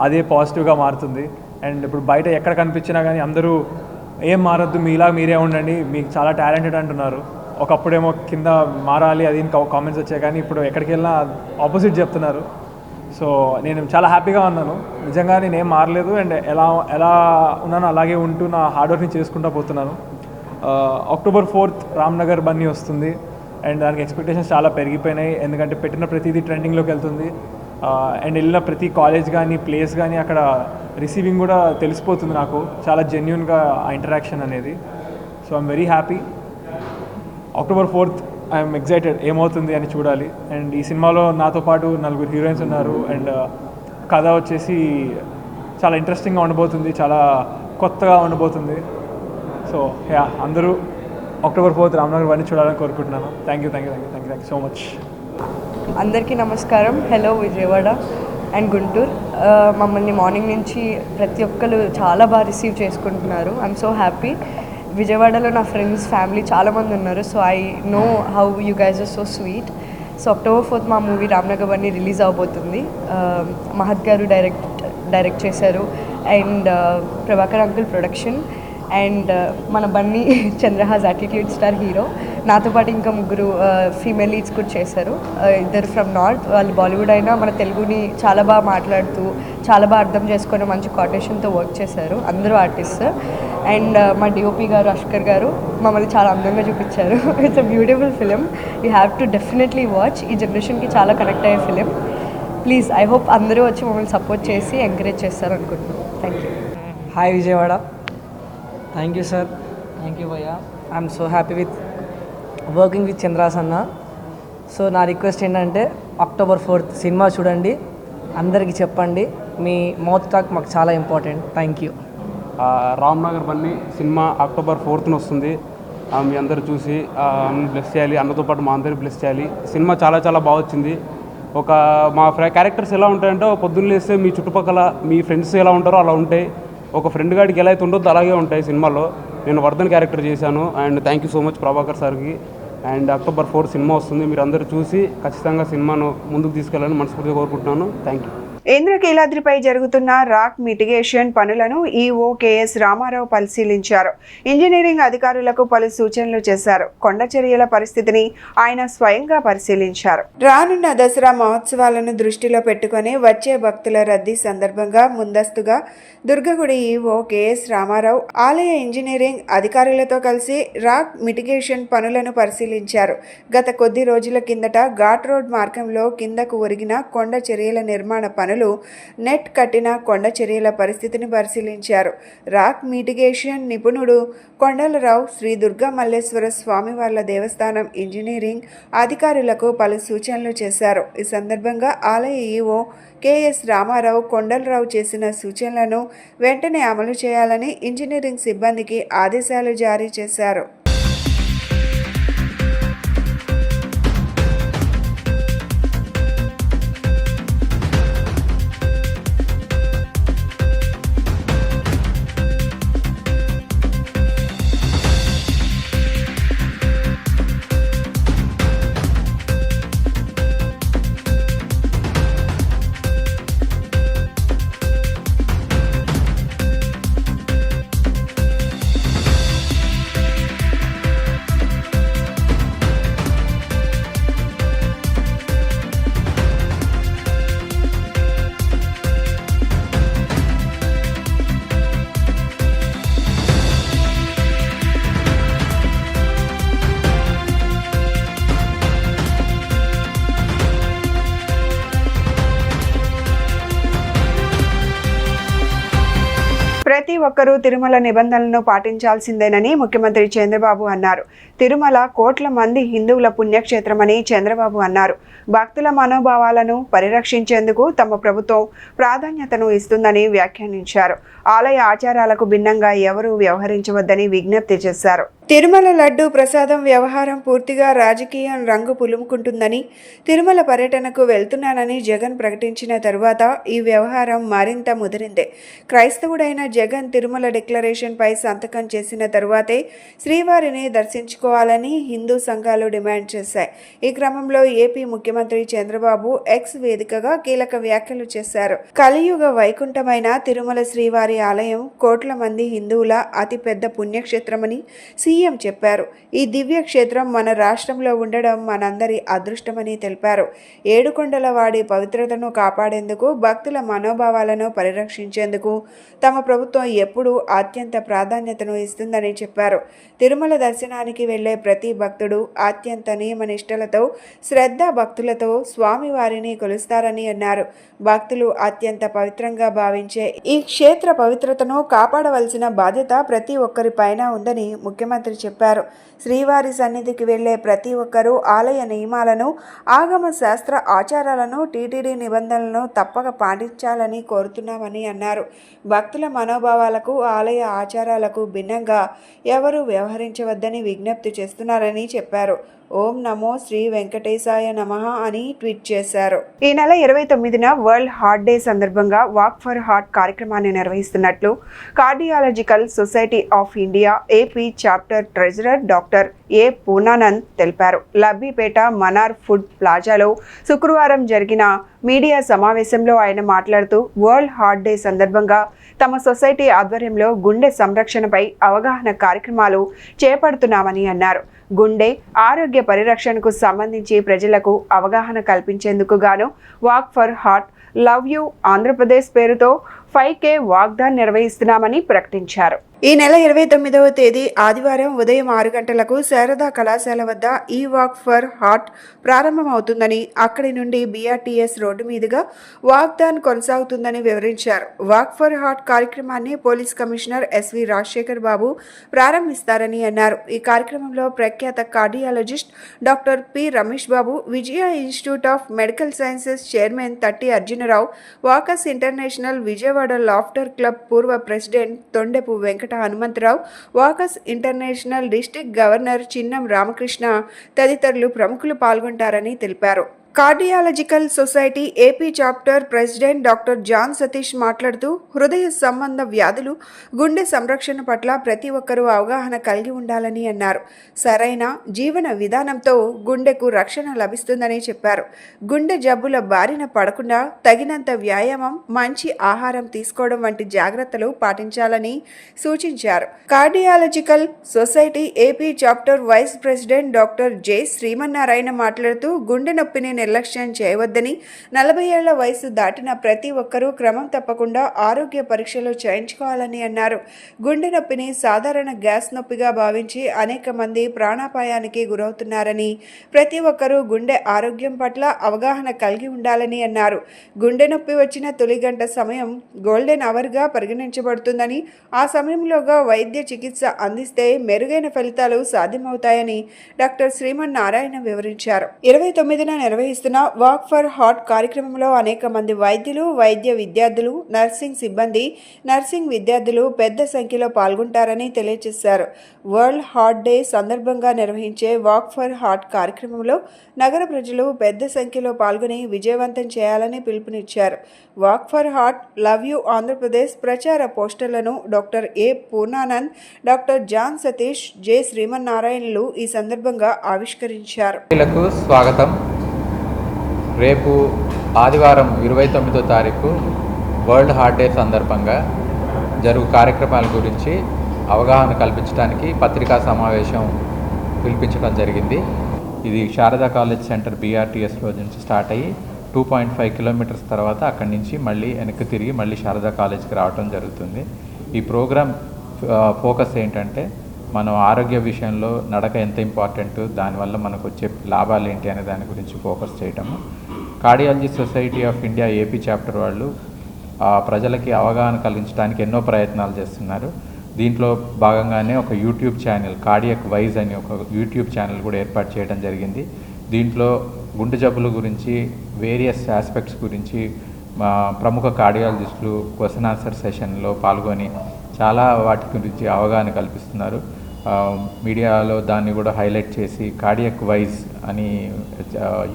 అదే పాజిటివ్గా మారుతుంది. అండ్ ఇప్పుడు బయట ఎక్కడ కనిపించినా కానీ అందరూ ఏం మారద్దు, మీలా మీరే ఉండండి, మీకు చాలా టాలెంటెడ్ అంటున్నారు. ఒకప్పుడేమో కింద మారాలి అది కామెంట్స్ వచ్చాయి, కానీ ఇప్పుడు ఎక్కడికి వెళ్ళినా ఆపోజిట్ చెప్తున్నారు. సో నేను చాలా హ్యాపీగా ఉన్నాను. నిజంగా నేనేం మారలేదు. అండ్ ఎలా ఉన్నానో అలాగే ఉంటూ నా హార్డ్ వర్క్ని చేసుకుంటూ పోతున్నాను. October 4th రామ్నగర్ బన్నీ వస్తుంది. అండ్ దానికి ఎక్స్పెక్టేషన్స్ చాలా పెరిగిపోయినాయి, ఎందుకంటే పెట్టిన ప్రతిదీ ట్రెండింగ్లోకి వెళ్తుంది. అండ్ వెళ్ళిన ప్రతి కాలేజ్ కానీ ప్లేస్ కానీ అక్కడ రిసీవింగ్ కూడా తెలిసిపోతుంది నాకు, చాలా జెన్యున్గా ఆ ఇంటరాక్షన్ అనేది. So I'm very happy. October 4th I'm excited, ఏమవుతుంది అని చూడాలి. అండ్ ఈ సినిమాలో నాతో పాటు 4 హీరోయిన్స్ ఉన్నారు. అండ్ కథ వచ్చేసి చాలా ఇంట్రెస్టింగ్గా ఉండబోతుంది, చాలా కొత్తగా ఉండబోతుంది. సో యా, అందరూ October 4th రామ్నగర్ బన్నీ చూడాలని కోరుకుంటున్నాను. Thank you so much. అందరికీ నమస్కారం. Hello Vijayawada and Guntur. మమ్మల్ని మార్నింగ్ నుంచి ప్రతి ఒక్కరు చాలా బాగా రిసీవ్ చేసుకుంటున్నారు. I'm so happy. విజయవాడలో నా ఫ్రెండ్స్, ఫ్యామిలీ చాలామంది ఉన్నారు. So I know how you guys are so sweet. So October 4th మా మూవీ రామ్నగర్ బన్నీ రిలీజ్ అవబోతుంది. మహత్ గారు డైరెక్ట్ చేశారు. And Prabhakar uncle production. And మన Bunny Chandrahas attitude star hero. నాతో పాటు ఇంకా 3 ఫీమేల్ లీడ్స్ కూడా చేశారు. ఇద్దరు ఫ్రమ్ నార్త్, వాళ్ళు బాలీవుడ్ అయినా మన తెలుగుని చాలా బాగా మాట్లాడుతూ, చాలా బాగా అర్థం చేసుకుని మంచి కోటేషన్తో వర్క్ చేశారు. అందరూ ఆర్టిస్ట్. అండ్ మా డిఓపి గారు అష్కర్ గారు మమ్మల్ని చాలా అందంగా చూపించారు. It's a beautiful film, you have to definitely watch. ఈ జనరేషన్కి చాలా కనెక్ట్ అయ్యే ఫిలిం. ప్లీజ్ ఐ హోప్ అందరూ వచ్చి మమ్మల్ని సపోర్ట్ చేసి ఎంకరేజ్ చేస్తారు అనుకుంటున్నాను. Thank you. Hi Vijayawada. Thank you sir. Thank you భయ్యా. I'm so happy with working with Chandras అన్న. సో నా రిక్వెస్ట్ ఏంటంటే October 4th సినిమా చూడండి, అందరికీ చెప్పండి. మీ మౌత్ టాక్ మాకు చాలా important. Thank you. Ramnagar Bunny cinema October 4th వస్తుంది. మీ అందరూ చూసి బ్లెస్ చేయాలి, అన్నతో పాటు మా అందరూ బ్లెస్ చేయాలి. సినిమా చాలా చాలా బాగా వచ్చింది. మా క్యారెక్టర్స్ ఎలా ఉంటాయంటే పొద్దున్న లేస్తే మీ చుట్టుపక్కల మీ ఫ్రెండ్స్ ఎలా ఉంటారో అలా ఉంటాయి. ఒక ఫ్రెండ్ గాడికి ఎలా అయితే ఉండొద్దో అలాగే ఉంటాయి సినిమాలో. నేను వర్ధన్ క్యారెక్టర్ చేశాను. And thank you so much Prabhakar సార్కి. అండ్ October 4th సినిమా వస్తుంది. మీరు అందరూ చూసి ఖచ్చితంగా సినిమాను ముందుకు తీసుకెళ్ళాలని మనస్ఫూర్తిగా కోరుకుంటున్నాను. Thank you. ఇంద్రకీలాద్రిపై జరుగుతున్న రాక్ మిటిగేషన్ పనులను ఈఓ కెఎస్ రామారావు పరిశీలించారు. ఇంజనీరింగ్ అధికారులకు పలు సూచనలు చేశారు. కొండ చర్యల పరిస్థితిని ఆయన స్వయంగా పరిశీలించారు. రానున్న దసరా మహోత్సవాలను దృష్టిలో పెట్టుకుని వచ్చే భక్తుల రద్దీ సందర్భంగా ముందస్తుగా దుర్గగుడి ఈఓ కెఎస్ రామారావు ఆలయ ఇంజనీరింగ్ అధికారులతో కలిసి రాక్ మిటిగేషన్ పనులను పరిశీలించారు. గత కొద్ది రోజుల కిందట ఘాట్ రోడ్ మార్గంలో కిందకు ఒరిగిన కొండ చర్యల నిర్మాణ పనులు నెట్ కట్టిన కొండ చర్యల పరిస్థితిని పరిశీలించారు. రాక్ మిటిగేషన్ నిపుణుడు కొండలరావు శ్రీ దుర్గా మల్లేశ్వర స్వామివార్ల దేవస్థానం ఇంజనీరింగ్ అధికారులకు పలు సూచనలు చేశారు. ఈ సందర్భంగా ఆలయ ఈఓ కెఎస్ రామారావు కొండలరావు చేసిన సూచనలను వెంటనే అమలు చేయాలని ఇంజనీరింగ్ సిబ్బందికి ఆదేశాలు జారీ చేశారు. ప్రతి ఒక్కరూ తిరుమల నిబంధనలను పాటించాల్సిందేనని ముఖ్యమంత్రి చంద్రబాబు అన్నారు. తిరుమల కోట్ల మంది హిందువుల పుణ్యక్షేత్రమని చంద్రబాబు అన్నారు. భక్తుల మనోభావాలను పరిరక్షించేందుకు తమ ప్రభుత్వం ప్రాధాన్యతను ఇస్తుందని వ్యాఖ్యానించారు. ఆలయ ఆచారాలకు భిన్నంగా ఎవరూ వ్యవహరించవద్దని విజ్ఞప్తి చేశారు. తిరుమల లడ్డూ ప్రసాదం వ్యవహారం పూర్తిగా రాజకీయం రంగు పులుముకుంటుందని, తిరుమల పర్యటనకు వెళ్తున్నానని జగన్ ప్రకటించిన తరువాత ఈ వ్యవహారం మరింత ముదిరిందే. క్రైస్తవుడైన జగన్ తిరుమల డిక్లరేషన్ పై సంతకం చేసిన తరువాతే శ్రీవారిని దర్శించుకోవాలని హిందూ సంఘాలు డిమాండ్ చేశాయి. ఈ క్రమంలో ఏపీ ముఖ్యమంత్రి చంద్రబాబు ఎక్స్ వేదికగా కీలక వ్యాఖ్యలు చేశారు. కలియుగ వైకుంఠమైన తిరుమల శ్రీవారి ఆలయం కోట్ల మంది హిందువుల అతిపెద్ద పుణ్యక్షేత్రమని సీఎం చెప్పారు. ఈ దివ్య క్షేత్రం మన రాష్ట్రంలో ఉండడం మనందరి అదృష్టమని తెలిపారు. ఏడుకొండల వాడి పవిత్రతను కాపాడేందుకు, భక్తుల మనోభావాలను పరిరక్షించేందుకు తమ ప్రభుత్వం ఎప్పుడూ అత్యంత ప్రాధాన్యతను ఇస్తుందని చెప్పారు. తిరుమల దర్శనానికి వెళ్లే ప్రతి భక్తుడు అత్యంత నియమనిష్టలతో, శ్రద్ధ భక్తులతో స్వామివారిని కొలుస్తారని అన్నారు. భక్తులు అత్యంత పవిత్రంగా భావించే ఈ క్షేత్ర పవిత్రతను కాపాడవలసిన బాధ్యత ప్రతి ఒక్కరిపైన ఉందని ముఖ్యమంత్రి చెప్పారు. శ్రీవారి సన్నిధికి వెళ్లే ప్రతి ఒక్కరూ ఆలయ నియమాలను, ఆగమ శాస్త్ర ఆచారాలను, టీటీడీ నిబంధనలను తప్పక పాటించాలని కోరుతున్నామని అన్నారు. భక్తుల మనోభావాలకు, ఆలయ ఆచారాలకు భిన్నంగా ఎవరూ వ్యవహరించవద్దని విజ్ఞప్తి చేస్తున్నారని చెప్పారు. ఓం నమో శ్రీ వెంకటేశాయ నమః అని ట్వీట్ చేశారు. ఈ నెల 29న వరల్డ్ హార్ట్ డే సందర్భంగా వాక్ ఫర్ హార్ట్ కార్యక్రమాన్ని నిర్వహిస్తున్నట్లు cardiological society of India AP chapter treasurer doctor A Purnanand తెలిపారు. లబ్బిపేట మనార్ ఫుడ్ ప్లాజాలో శుక్రవారం జరిగిన మీడియా సమావేశంలో ఆయన మాట్లాడుతూ వరల్డ్ హార్ట్ డే సందర్భంగా తమ సొసైటీ ఆధ్వర్యంలో గుండె సంరక్షణపై అవగాహన కార్యక్రమాలు చేపడుతున్నామని అన్నారు. గుండె ఆరోగ్య పరిరక్షణకు సంబంధించి ప్రజలకు అవగాహన కల్పించేందుకు గాను walk for heart, love you Andhra Pradesh పేరుతో 5K వాగ్దాన్ నిర్వహిస్తున్నామని ప్రకటించారు. ఈ నెల 29వ తేదీ ఆదివారం ఉదయం 6 గంటలకు శారదా కళాశాల వద్ద ఈ వాక్ ఫర్ హార్ట్ ప్రారంభమవుతుందని, అక్కడి నుండి BRTS రోడ్డు మీదుగా వాగ్దాన్ కొనసాగుతుందని వివరించారు. వాక్ ఫర్ హార్ట్ కార్యక్రమాన్ని police commissioner SV Rajasekhar Babu ప్రారంభిస్తారని అన్నారు. ఈ కార్యక్రమంలో ప్రఖ్యాత cardiologist doctor P. Ramesh Babu, Vijaya institute of medical sciences chairman Tatti Arjunarao, walkers international Vijayawada laughter club పూర్వ president Tondepu Venkata Hanumantharao, walkers international district governor Chinnam Ramakrishna తదితరులు ప్రముఖులు పాల్గొంటారని తెలిపారు. Cardiological society AP chapter president doctor John Satish మాట్లాడుతూ, హృదయ సంబంధ వ్యాధులు, గుండె సంరక్షణ పట్ల ప్రతి ఒక్కరూ అవగాహన కలిగి ఉండాలని అన్నారు. సరైన జీవన విధానంతో గుండెకు రక్షణ లభిస్తుందని చెప్పారు. గుండె జబ్బుల బారిన పడకుండా తగినంత వ్యాయామం, మంచి ఆహారం తీసుకోవడం వంటి జాగ్రత్తలు పాటించాలని సూచించారు. Cardiological society AP chapter vice president doctor J Srimannarayana మాట్లాడుతూ, గుండె నొప్పిని నిర్లక్ష్యం చేయవద్దని, 40 ఏళ్ల వయసు దాటిన ప్రతి ఒక్కరూ క్రమం తప్పకుండా ఆరోగ్య పరీక్షలు చేయించుకోవాలని అన్నారు. గుండె నొప్పిని సాధారణ గ్యాస్ నొప్పిగా భావించి అనేక మంది ప్రాణాపాయానికి గురవుతున్నారని, ప్రతి ఒక్కరూ గుండె ఆరోగ్యం పట్ల అవగాహన కలిగి ఉండాలని అన్నారు. గుండె నొప్పి వచ్చిన తొలి గంట సమయం గోల్డెన్ అవర్గా పరిగణించబడుతుందని, ఆ సమయంలోగా వైద్య చికిత్స అందిస్తే మెరుగైన ఫలితాలు సాధ్యమవుతాయని డాక్టర్ శ్రీమన్నారాయణ వివరించారు. 29న నిర్వహిస్తున్న వాక్ ఫర్ హార్ట్ కార్యక్రమంలో అనేక మంది వైద్యులు, వైద్య విద్యార్థులు, నర్సింగ్ సిబ్బంది, నర్సింగ్ విద్యార్థులు పెద్ద సంఖ్యలో పాల్గొంటారని తెలియజేశారు. వరల్డ్ హార్ట్ డే సందర్భంగా నిర్వహించే వాక్ ఫర్ హార్ట్ కార్యక్రమంలో నగర ప్రజలు పెద్ద సంఖ్యలో పాల్గొని విజయవంతం చేయాలని పిలుపునిచ్చారు. Walk for heart, love you Andhra Pradesh ప్రచార పోస్టర్లను doctor A Purnanand, doctor John Satish, J శ్రీమన్నారాయణలు ఈ సందర్భంగా ఆవిష్కరించారు. స్వాగతం. రేపు ఆదివారం 29వ తారీఖు వరల్డ్ హార్ట్ డే సందర్భంగా జరుగు కార్యక్రమాల గురించి అవగాహన కల్పించడానికి పత్రికా సమావేశం పిలిపించడం జరిగింది. ఇది శారదా కాలేజ్ సెంటర్ BRTSలో నుంచి స్టార్ట్ అయ్యి 2.5 కిలోమీటర్స్ తర్వాత అక్కడి నుంచి మళ్ళీ వెనక్కి తిరిగి మళ్ళీ శారదా కాలేజ్కి రావడం జరుగుతుంది. ఈ ప్రోగ్రామ్ ఫోకస్ ఏంటంటే, మనం ఆరోగ్య విషయంలో నడక ఎంత ఇంపార్టెంట్, దానివల్ల మనకు వచ్చే లాభాలు ఏంటి అనే దాని గురించి ఫోకస్ చేయటము. Cardiology society of India AP chapter వాళ్ళు ప్రజలకి అవగాహన కలిగించడానికి ఎన్నో ప్రయత్నాలు చేస్తున్నారు. దీంట్లో భాగంగానే ఒక యూట్యూబ్ ఛానల్, కార్డియాక్ వైజ్ అని ఒక యూట్యూబ్ ఛానల్ కూడా ఏర్పాటు చేయడం జరిగింది. దీంట్లో గుండె జబ్బుల గురించి, వేరియస్ ఆస్పెక్ట్స్ గురించి ప్రముఖ కార్డియాలజిస్టులు క్వశ్చన్ ఆన్సర్ సెషన్లో పాల్గొని చాలా వాటి గురించి అవగాహన కల్పిస్తున్నారు. మీడియాలో దాన్ని కూడా హైలైట్ చేసి కార్డియాక్ వైజ్ అని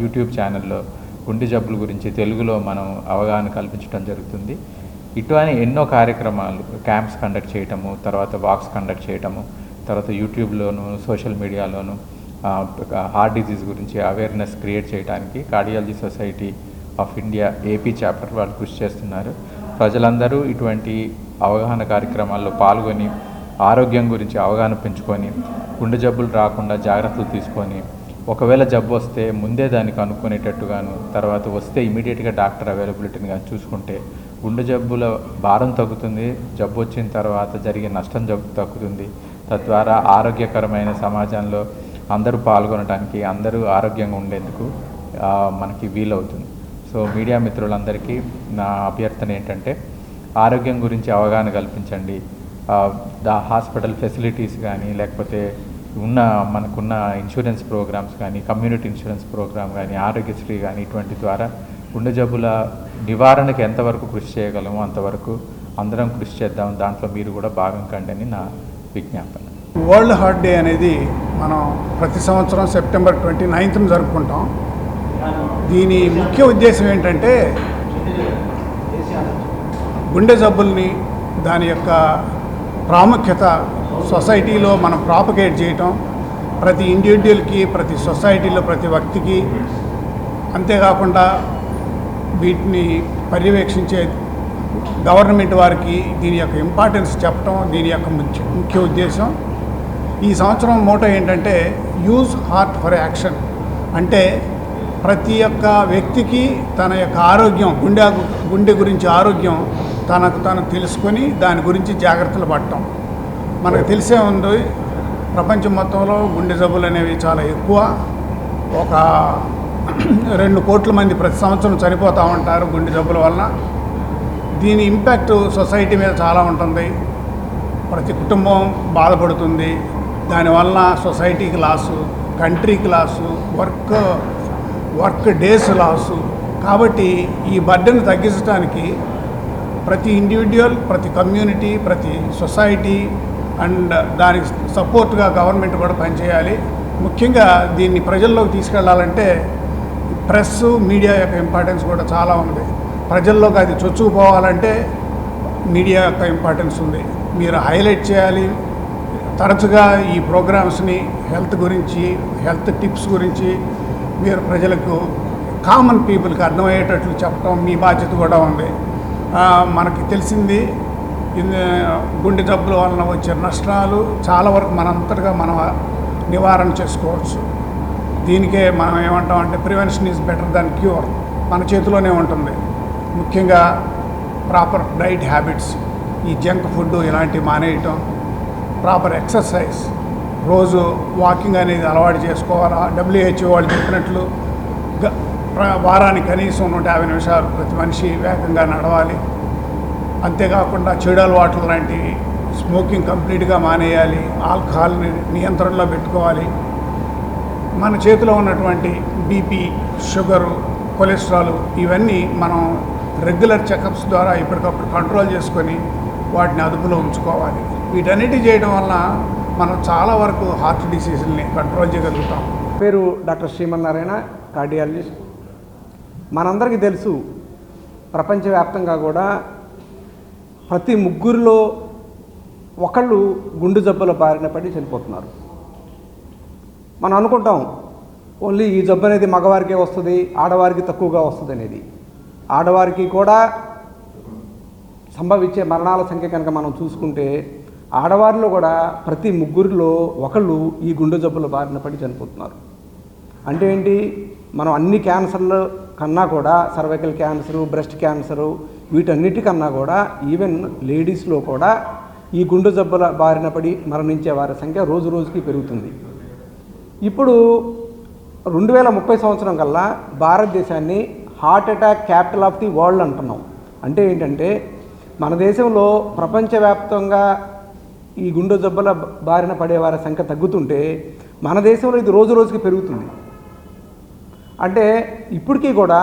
యూట్యూబ్ ఛానల్లో గుండె జబ్బుల గురించి తెలుగులో మనం అవగాహన కల్పించడం జరుగుతుంది. ఇటువంటి ఎన్నో కార్యక్రమాలు, క్యాంప్స్ కండక్ట్ చేయటము, తర్వాత వాక్స్ కండక్ట్ చేయటము, తర్వాత యూట్యూబ్లోను సోషల్ మీడియాలోను హార్ట్ డిజీజ్ గురించి అవేర్నెస్ క్రియేట్ చేయడానికి cardiology society of India AP chapter వాళ్ళు కృషి చేస్తున్నారు. ప్రజలందరూ ఇటువంటి అవగాహన కార్యక్రమాల్లో పాల్గొని ఆరోగ్యం గురించి అవగాహన పెంచుకొని గుండె జబ్బులు రాకుండా జాగ్రత్తలు తీసుకొని, ఒకవేళ జబ్బు వస్తే ముందే దానికి అనుకునేటట్టుగాను, తర్వాత వస్తే ఇమీడియట్గా డాక్టర్ అవైలబిలిటీని కానీ చూసుకుంటే గుండె జబ్బుల భారం తగ్గుతుంది. జబ్బు వచ్చిన తర్వాత జరిగే నష్టం తగ్గుతుంది. తద్వారా ఆరోగ్యకరమైన సమాజంలో అందరూ పాల్గొనడానికి, అందరూ ఆరోగ్యంగా ఉండేందుకు మనకి వీలవుతుంది. సో మీడియా మిత్రులందరికీ నా అభ్యర్థన ఏంటంటే, ఆరోగ్యం గురించి అవగాహన కల్పించండి. హాస్పిటల్ ఫెసిలిటీస్ కానీ, లేకపోతే మనకున్న ఇన్సూరెన్స్ ప్రోగ్రామ్స్ కానీ, కమ్యూనిటీ ఇన్సూరెన్స్ ప్రోగ్రామ్ కానీ, ఆరోగ్యశ్రీ కానీ, ఇటువంటి ద్వారా గుండె జబ్బుల నివారణకు ఎంతవరకు కృషి చేయగలమో అంతవరకు అందరం కృషి చేద్దాం. దాంట్లో మీరు కూడా భాగం కండి అని నా విజ్ఞాపన. వరల్డ్ హార్ట్ డే అనేది మనం ప్రతి సంవత్సరం సెప్టెంబర్ 29న జరుపుకుంటాం. దీని ముఖ్య ఉద్దేశం ఏంటంటే, గుండె జబ్బుల్ని, దాని యొక్క ప్రాముఖ్యత సొసైటీలో మనం ప్రాపగేట్ చేయటం, ప్రతి ఇండివిజువల్కి, ప్రతి సొసైటీలో ప్రతి వ్యక్తికి, అంతేకాకుండా వీటిని పర్యవేక్షించే గవర్నమెంట్ వారికి దీని యొక్క ఇంపార్టెన్స్ చెప్పడం దీని యొక్క ముఖ్య ఉద్దేశం. ఈ సంవత్సరం మోటో ఏంటంటే, యూజ్ హార్ట్ ఫర్ యాక్షన్. అంటే ప్రతి ఒక్క వ్యక్తికి తన యొక్క ఆరోగ్యం, గుండె గురించి ఆరోగ్యం తనకు తను తెలుసుకొని దాని గురించి జాగ్రత్తలు పడటం. మనకు తెలిసే ఉంది, ప్రపంచం మొత్తంలో గుండె జబ్బులు అనేవి చాలా ఎక్కువ. ఒక 2 కోట్ల మంది ప్రతి సంవత్సరం చనిపోతూ ఉంటారు గుండె జబ్బుల వలన. దీని ఇంపాక్ట్ సొసైటీ మీద చాలా ఉంటుంది. ప్రతి కుటుంబం బాధపడుతుంది. దానివల్ల సొసైటీకి లాసు, కంట్రీకి లాసు, వర్క్ డేస్ లాసు. కాబట్టి ఈ బర్డెన్ తగ్గించడానికి ప్రతి ఇండివిజువల్, ప్రతి కమ్యూనిటీ, ప్రతి సొసైటీ అండ్ దానికి సపోర్ట్గా గవర్నమెంట్ కూడా పనిచేయాలి. ముఖ్యంగా దీన్ని ప్రజల్లోకి తీసుకెళ్లాలంటే ప్రెస్, మీడియా యొక్క ఇంపార్టెన్స్ కూడా చాలా ఉంది. ప్రజల్లోకి అది చొచ్చుకుపోవాలంటే మీడియా యొక్క ఇంపార్టెన్స్ ఉంది. మీరు హైలైట్ చేయాలి. తరచుగా ఈ ప్రోగ్రామ్స్ని హెల్త్ గురించి, హెల్త్ టిప్స్ గురించి మీరు ప్రజలకు, కామన్ పీపుల్కి అర్థమయ్యేటట్లు చెప్పడం మీ బాధ్యత కూడా ఉంది. మనకి తెలిసింది గుండె జబ్బుల వలన వచ్చే నష్టాలు చాలా వరకు మనంతటిగా మనం నివారణ చేసుకోవచ్చు. దీనికే మనం ఏమంటాం అంటే prevention is better than cure. మన చేతిలోనే ఉంటుంది. ముఖ్యంగా ప్రాపర్ డైట్ హ్యాబిట్స్, ఈ జంక్ ఫుడ్ ఇలాంటివి మానేయటం, ప్రాపర్ ఎక్సర్సైజ్, రోజు వాకింగ్ అనేది అలవాటు చేసుకోవాలా. WHO వాళ్ళు చెప్పినట్లు వారానికి కనీసం 150 నిమిషాలు ప్రతి మనిషి వేగంగా నడవాలి. అంతేకాకుండా చెడు అలవాట్లు లాంటివి, స్మోకింగ్ కంప్లీట్గా మానేయాలి. ఆల్కహాల్ని నియంత్రణలో పెట్టుకోవాలి. మన చేతిలో ఉన్నటువంటి బీపీ, షుగరు, కొలెస్ట్రాల్ ఇవన్నీ మనం రెగ్యులర్ చెకప్స్ ద్వారా ఇప్పటికప్పుడు కంట్రోల్ చేసుకొని వాటిని అదుపులో ఉంచుకోవాలి. వీటన్నిటి చేయడం వలన మనం చాలా వరకు హార్ట్ డిసీజుల్ని కంట్రోల్ చేయగలుగుతాం. పేరు డాక్టర్ శ్రీమన్నారాయణ, కార్డియాలజిస్ట్. మనందరికీ తెలుసు, ప్రపంచవ్యాప్తంగా కూడా ప్రతి 3 ఒకళ్ళు గుండె జబ్బుల బారిన పడి చనిపోతున్నారు. మనం అనుకుంటాం ఓన్లీ ఈ జబ్బు అనేది మగవారికే వస్తుంది, ఆడవారికి తక్కువగా వస్తుంది అనేది. ఆడవారికి కూడా సంభవించే మరణాల సంఖ్య కనుక మనం చూసుకుంటే ఆడవారిలో కూడా ప్రతి 3 ఒకళ్ళు ఈ గుండె జబ్బుల బారిన పడి చనిపోతున్నారు. అంటే ఏంటి, మనం అన్ని క్యాన్సర్ల కన్నా కూడా సర్వైకల్ క్యాన్సరు, బ్రెస్ట్ క్యాన్సరు వీటన్నిటికన్నా కూడా ఈవెన్ లేడీస్లో కూడా ఈ గుండె జబ్బుల బారిన పడి మరణించే వారి సంఖ్య రోజు రోజుకి పెరుగుతుంది. ఇప్పుడు 2030 సంవత్సరం కల్లా భారతదేశాన్ని heart attack capital of the world అంటున్నాం. అంటే ఏంటంటే మన దేశంలో ప్రపంచవ్యాప్తంగా ఈ గుండె జబ్బుల బారిన పడేవారి సంఖ్య తగ్గుతుంటే మన దేశంలో ఇది రోజు రోజుకి పెరుగుతుంది. అంటే ఇప్పటికీ కూడా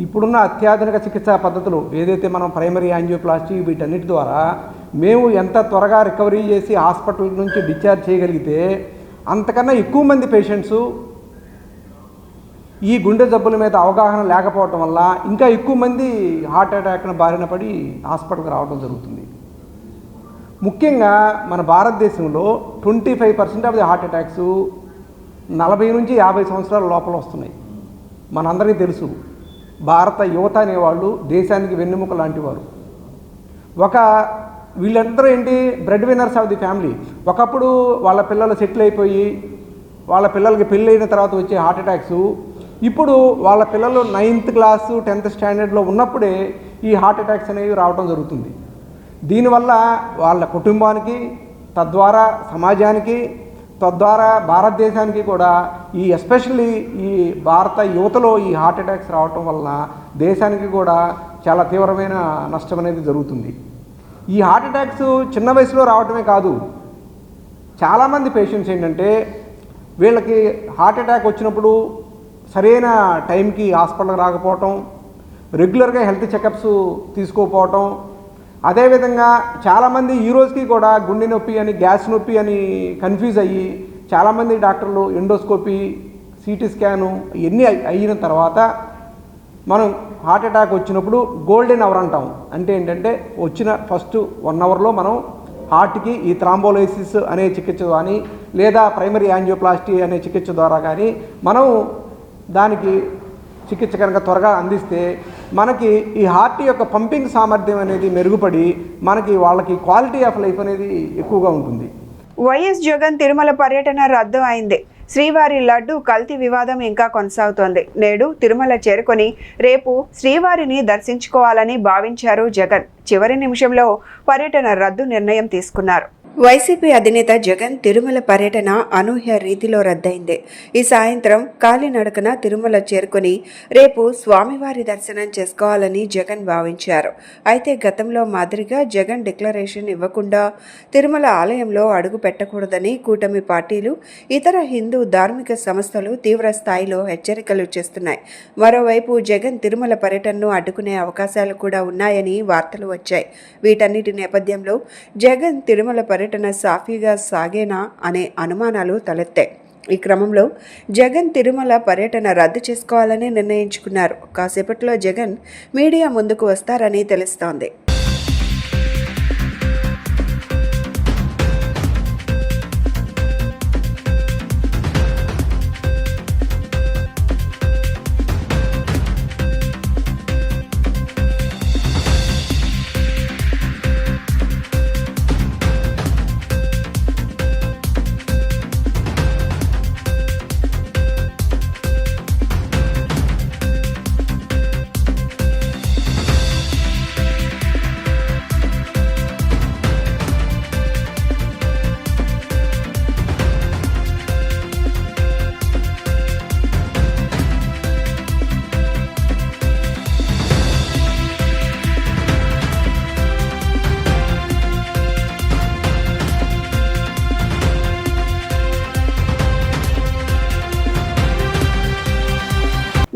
ఇప్పుడున్న అత్యాధునిక చికిత్సా పద్ధతులు ఏదైతే మనం ప్రైమరీ యాంజియోప్లాస్టీ వీటన్నిటి ద్వారా మేము ఎంత త్వరగా రికవరీ చేసి హాస్పిటల్ నుంచి డిశ్చార్జ్ చేయగలిగితే అంతకన్నా ఎక్కువ మంది పేషెంట్స్ ఈ గుండె జబ్బుల మీద అవగాహన లేకపోవటం వల్ల ఇంకా ఎక్కువ మంది హార్ట్ అటాక్ను బారిన పడి హాస్పిటల్కి రావడం జరుగుతుంది. ముఖ్యంగా మన భారతదేశంలో 25% ఆఫ్ ది హార్ట్ అటాక్స్ 40 నుంచి 50 సంవత్సరాల లోపల వస్తున్నాయి. మనందరికీ తెలుసు, భారత యువత అనేవాళ్ళు దేశానికి వెన్నెముక లాంటి వారు. వీళ్ళందరూ ఏంటి, bread winners of the family. ఒకప్పుడు వాళ్ళ పిల్లలు సెటిల్ అయిపోయి వాళ్ళ పిల్లలకి పెళ్ళి అయిన తర్వాత వచ్చే హార్ట్ అటాక్స్ ఇప్పుడు వాళ్ళ పిల్లలు 9th క్లాసు 10th స్టాండర్డ్లో ఉన్నప్పుడే ఈ హార్ట్ అటాక్స్ అనేవి రావడం జరుగుతుంది. దీనివల్ల వాళ్ళ కుటుంబానికి, తద్వారా సమాజానికి, తద్వారా భారతదేశానికి కూడా ఎస్పెషల్లీ ఈ భారత యువతలో ఈ హార్ట్ అటాక్స్ రావటం వలన దేశానికి కూడా చాలా తీవ్రమైన నష్టం అనేది జరుగుతుంది. ఈ హార్ట్ అటాక్స్ చిన్న వయసులో రావటమే కాదు, చాలామంది పేషెంట్స్ ఏంటంటే వీళ్ళకి హార్ట్ అటాక్ వచ్చినప్పుడు సరైన టైంకి హాస్పిటల్కి రాకపోవటం, రెగ్యులర్గా హెల్త్ చెకప్స్ తీసుకోకపోవటం, అదేవిధంగా చాలామంది ఈ రోజుకి కూడా గుండె నొప్పి అని, గ్యాస్ నొప్పి అని కన్ఫ్యూజ్ అయ్యి చాలామంది డాక్టర్లు ఎండోస్కోపీ, సిటీ స్కాను ఇవన్నీ అయిన తర్వాత మనం హార్ట్ అటాక్ వచ్చినప్పుడు గోల్డెన్ అవర్ అంటాం. అంటే ఏంటంటే వచ్చిన ఫస్ట్ 1 అవర్లో మనం హార్ట్కి ఈ థ్రాంబోలైసిస్ అనే చికిత్స కానీ లేదా ప్రైమరీ యాంజియోప్లాస్టీ అనే చికిత్స ద్వారా కానీ మనం దానికి చికిత్స కనుక త్వరగా అందిస్తే మనకి ఈ హార్ట్ యొక్క పంపింగ్ సామర్థ్యం అనేది మెరుగుపడి మనకి వాళ్ళకి క్వాలిటీ ఆఫ్ లైఫ్ అనేది ఎక్కువగా ఉంటుంది. వైఎస్ జగన్ తిరుమల పర్యటన రద్దు అయింది. శ్రీవారి లడ్డు కల్తీ వివాదం ఇంకా కొనసాగుతోంది. నేడు తిరుమల చేరుకొని రేపు శ్రీవారిని దర్శించుకోవాలని భావించారు జగన్. చివరి నిమిషంలో పర్యటన రద్దు నిర్ణయం తీసుకున్నారు. వైసీపీ అధినేత జగన్ తిరుమల పర్యటన అనూహ్య రీతిలో రద్దయింది. ఈ సాయంత్రం కాలినడకన తిరుమల చేరుకుని రేపు స్వామివారి దర్శనం చేసుకోవాలని జగన్ భావించారు. అయితే గతంలో మాదిరిగా జగన్ డిక్లరేషన్ ఇవ్వకుండా తిరుమల ఆలయంలో అడుగు పెట్టకూడదని కూటమి పార్టీలు, ఇతర హిందూ ధార్మిక సంస్థలు తీవ్ర స్థాయిలో హెచ్చరికలు చేస్తున్నాయి. మరోవైపు జగన్ తిరుమల పర్యటనను అడ్డుకునే అవకాశాలు కూడా ఉన్నాయని వార్తలు వచ్చాయి. వీటన్నిటి నేపథ్యంలో జగన్ తిరుమల పర్యటన సాఫీగా సాగేనా అనే అనుమానాలు తలెత్తాయి. ఈ క్రమంలో జగన్ తిరుమల పర్యటన రద్దు చేసుకోవాలని నిర్ణయించుకున్నారు. కాసేపట్లో జగన్ మీడియా ముందుకు వస్తారని తెలుస్తోంది.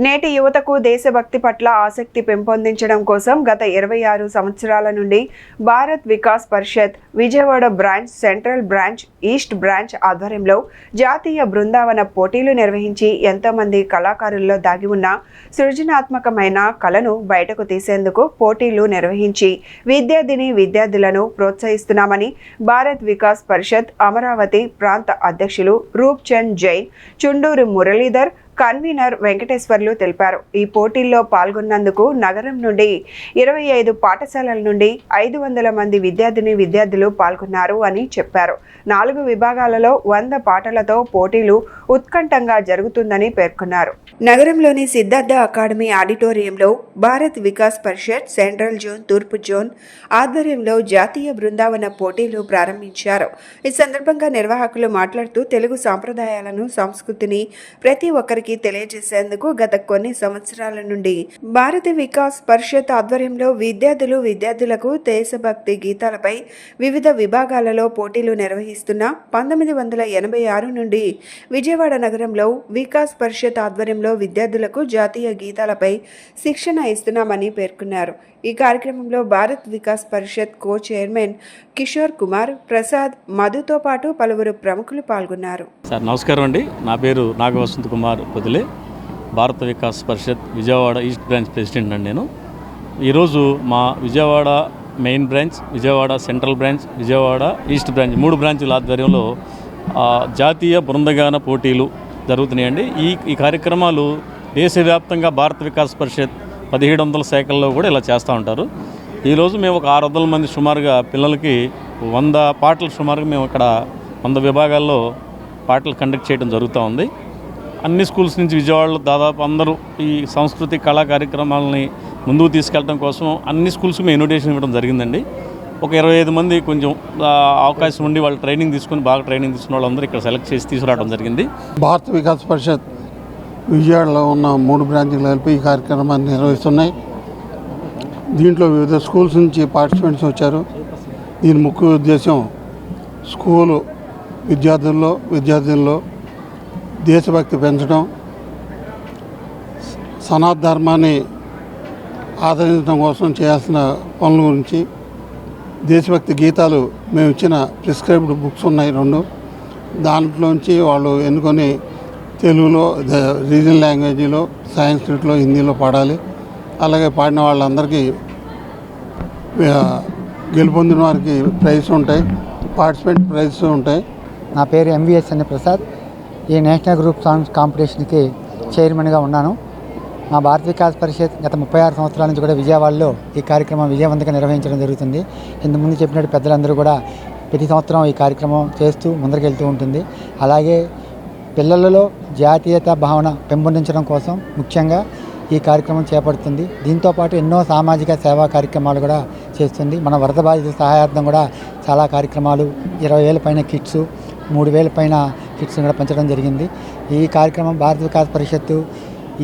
నేటి యువతకు దేశభక్తి పట్ల ఆసక్తి పెంపొందించడం కోసం గత 26 సంవత్సరాల నుండి Bharat Vikas Parishad Vijayawada branch, central branch, east branch ఆధ్వర్యంలో జాతీయ బృందావన పోటీలు నిర్వహించి ఎంతోమంది కళాకారుల్లో దాగి ఉన్న సృజనాత్మకమైన కళను బయటకు తీసేందుకు పోటీలు నిర్వహించి విద్యార్థులను ప్రోత్సహిస్తున్నామని భారత్ వికాస్ పరిషత్ అమరావతి ప్రాంత అధ్యక్షులు రూప్ చంద్ జైన్, చుండూరు మురళీధర్, కన్వీనర్ వెంకటేశ్వర్లు తెలిపారు. ఈ పోటీల్లో పాల్గొన్నందుకు నగరం నుండి 25 పాఠశాలల నుండి 500 మంది విద్యార్థులు పాల్గొన్నారు అని చెప్పారు. 4 విభాగాలలో 100 పాటలతో పోటీలు ఉత్కంఠంగా జరుగుతుందని పేర్కొన్నారు. నగరంలోని సిద్ధార్థ అకాడమీ ఆడిటోరియంలో భారత్ వికాస్ పరిషత్ సెంట్రల్ జోన్, తూర్పు జోన్ ఆధ్వర్యంలో జాతీయ బృందావన పోటీలు ప్రారంభించారు. ఈ సందర్భంగా నిర్వాహకులు మాట్లాడుతూ తెలుగు సాంప్రదాయాలను, సంస్కృతిని ప్రతి ఒక్కరికి తెలియజేసేందుకు గత కొన్ని సంవత్సరాల నుండి భారత వికాస్ పరిషత్ ఆధ్వర్యంలో విద్యార్థులకు దేశభక్తి గీతాలపై వివిధ విభాగాలలో పోటీలు నిర్వహిస్తున్న 1986 నుండి విజయవాడ నగరంలో వికాస్ పరిషత్ ఆధ్వర్యంలో విద్యార్థులకు జాతీయ గీతాలపై శిక్షణ ఇస్తున్నామని పేర్కొన్నారు. ఈ కార్యక్రమంలో భారత్ వికాస్ పరిషత్ కో చైర్మన్ కిషోర్ కుమార్, ప్రసాద్, మధుతో పాటు పలువురు ప్రముఖులు పాల్గొన్నారు. సార్ నమస్కారం అండి. నా పేరు నాగవసంత్ కుమార్ పొదిలే, భారత Vikas Parishad Vijayawada east branch president అండి. నేను ఈరోజు మా Vijayawada main branch, Vijayawada central branch, Vijayawada east branch 3 బ్రాంచుల ఆధ్వర్యంలో జాతీయ బృందగాన పోటీలు జరుగుతున్నాయండి. ఈ కార్యక్రమాలు దేశవ్యాప్తంగా భారత వికాస్ పరిషత్ 1700 శాఖల్లో కూడా ఇలా చేస్తూ ఉంటారు. ఈరోజు మేము ఒక 600 మంది సుమారుగా పిల్లలకి 100 పాటలు సుమారుగా మేము ఇక్కడ 100 విభాగాల్లో పాటలు కండక్ట్ చేయడం జరుగుతూ ఉంది. అన్ని స్కూల్స్ నుంచి విజయవాడలో దాదాపు అందరూ ఈ సంస్కృతి కళా కార్యక్రమాలని ముందుకు తీసుకెళ్ళడం కోసం అన్ని స్కూల్స్కి మేము ఇన్విటేషన్ ఇవ్వడం జరిగిందండి. ఒక 25 మంది కొంచెం అవకాశం ఉండి వాళ్ళు ట్రైనింగ్ తీసుకుని బాగా ట్రైనింగ్ తీసుకున్న వాళ్ళందరూ ఇక్కడ సెలెక్ట్ చేసి తీసుకురావడం జరిగింది. భారత వికాస్ పరిషత్ విజయవాడలో ఉన్న 3 బ్రాంచ్లు కలిపి ఈ కార్యక్రమాన్ని నిర్వహిస్తున్నాయి. దీంట్లో వివిధ స్కూల్స్ నుంచి పార్టిసిపెంట్స్ వచ్చారు. దీని ముఖ్య ఉద్దేశం స్కూలు విద్యార్థుల్లో దేశభక్తి పెంచడం, సనాతన ధర్మాన్ని ఆదరించడం కోసం చేయాల్సిన పనుల గురించి, దేశభక్తి గీతాలు మేము ఇచ్చిన ప్రిస్క్రైబ్డ్ బుక్స్ ఉన్నాయి 2. దాంట్లోంచి వాళ్ళు ఎన్నుకొని తెలుగులో, రీజనల్ లాంగ్వేజ్లో, సంస్కృతిలో, హిందీలో పాడాలి. అలాగే పాడిన వాళ్ళందరికీ గెలుపొందిన వారికి ప్రైజ్ ఉంటాయి, పార్టిసిపెంట్ ప్రైజెస్ ఉంటాయి. నా పేరు ఎంవిఎస్ అనే ప్రసాద్. ఈ నేషనల్ గ్రూప్ సాంగ్స్ కాంపిటీషన్కి చైర్మన్గా ఉన్నాను. మా భారత వికాస్ పరిషత్ గత 36 సంవత్సరాల నుంచి కూడా విజయవాడలో ఈ కార్యక్రమం విజయవంతంగా నిర్వహించడం జరుగుతుంది. ఇంతకుముందు చెప్పినట్టు పెద్దలందరూ కూడా ప్రతి సంవత్సరం ఈ కార్యక్రమం చేస్తూ ముందరికెళ్తూ ఉంటుంది. అలాగే పిల్లలలో జాతీయత భావన పెంపొందించడం కోసం ముఖ్యంగా ఈ కార్యక్రమం చేపడుతుంది. దీంతోపాటు ఎన్నో సామాజిక సేవా కార్యక్రమాలు కూడా చేస్తుంది. మన వరద బాధితుల సహాయార్థం కూడా చాలా కార్యక్రమాలు 20,000 పైన కిట్స్, 3,000 పైన కిట్స్ కూడా పెంచడం జరిగింది. ఈ కార్యక్రమం భారత వికాస్ పరిషత్తు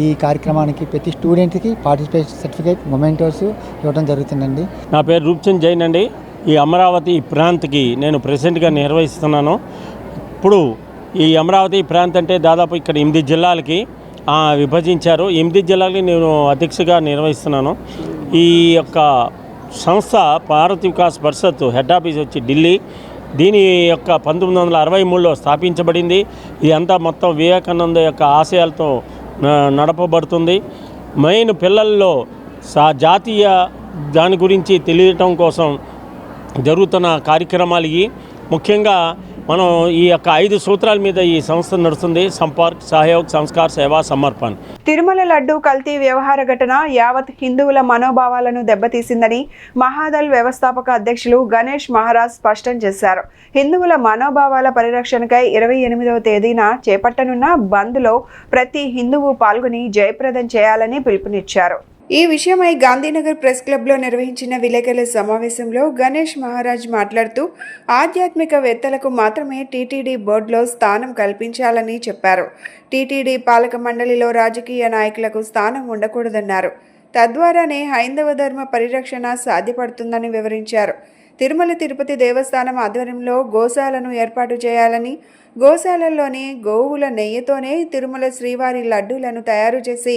ఈ కార్యక్రమానికి ప్రతి స్టూడెంట్కి పార్టిసిపేషన్ సర్టిఫికేట్, మొమెంటోస్ ఇవ్వడం జరుగుతుందండి. నా పేరు రూప్చంద్ జైన్ అండి. ఈ అమరావతి ప్రాంత్కి నేను ప్రెసిడెంట్గా నిర్వహిస్తున్నాను. ఇప్పుడు ఈ అమరావతి ప్రాంత్ అంటే దాదాపు ఇక్కడ 8 జిల్లాలకి విభజించారు. 8 జిల్లాలకి నేను అధ్యక్షగా నిర్వహిస్తున్నాను. ఈ యొక్క సంస్థ భారత వికాస్ పరిషత్ హెడ్ ఆఫీస్ వచ్చి ఢిల్లీ. దీని యొక్క 1963లో స్థాపించబడింది. ఇదంతా మొత్తం వివేకానంద యొక్క ఆశయాలతో నడపబడుతుంది. మెయిన్ పిల్లల్లో జాతీయ దాని గురించి తెలియటం కోసం జరుగుతున్న కార్యక్రమాలు ఇవి. ముఖ్యంగా మనం ఈ యొక్క 5 సూత్రాల మీద ఈ సంస్థ నడుస్తుంది. సంపర్క్, సహయోగ్, సంస్కార్, సేవా, సమర్పణ్. తిరుమల లడ్డు కల్తీ వ్యవహార ఘటన యావత్ హిందువుల మనోభావాలను దెబ్బతీసిందని మహాదల్ వ్యవస్థాపక అధ్యక్షులు గణేష్ మహారాజ్ స్పష్టం చేశారు. హిందువుల మనోభావాల పరిరక్షణకై 28వ తేదీన చేపట్టనున్న బంద్లో ప్రతి హిందువు పాల్గొని జయప్రదం చేయాలని పిలుపునిచ్చారు. ఈ విషయమై గాంధీనగర్ ప్రెస్ క్లబ్లో నిర్వహించిన విలేకరుల సమావేశంలో గణేష్ మహారాజ్ మాట్లాడుతూ ఆధ్యాత్మికవేత్తలకు మాత్రమే టీటీడీ బోర్డులో స్థానం కల్పించాలని చెప్పారు. టీటీడీ పాలక మండలిలో రాజకీయ నాయకులకు స్థానం ఉండకూడదన్నారు. తద్వారానే హైందవ ధర్మ పరిరక్షణ సాధ్యపడుతుందని వివరించారు. తిరుమల తిరుపతి దేవస్థానం ఆధ్వర్యంలో గోశాలను ఏర్పాటు చేయాలని, గోశాలల్లోని గోవుల నెయ్యితోనే తిరుమల శ్రీవారి లడ్డూలను తయారు చేసి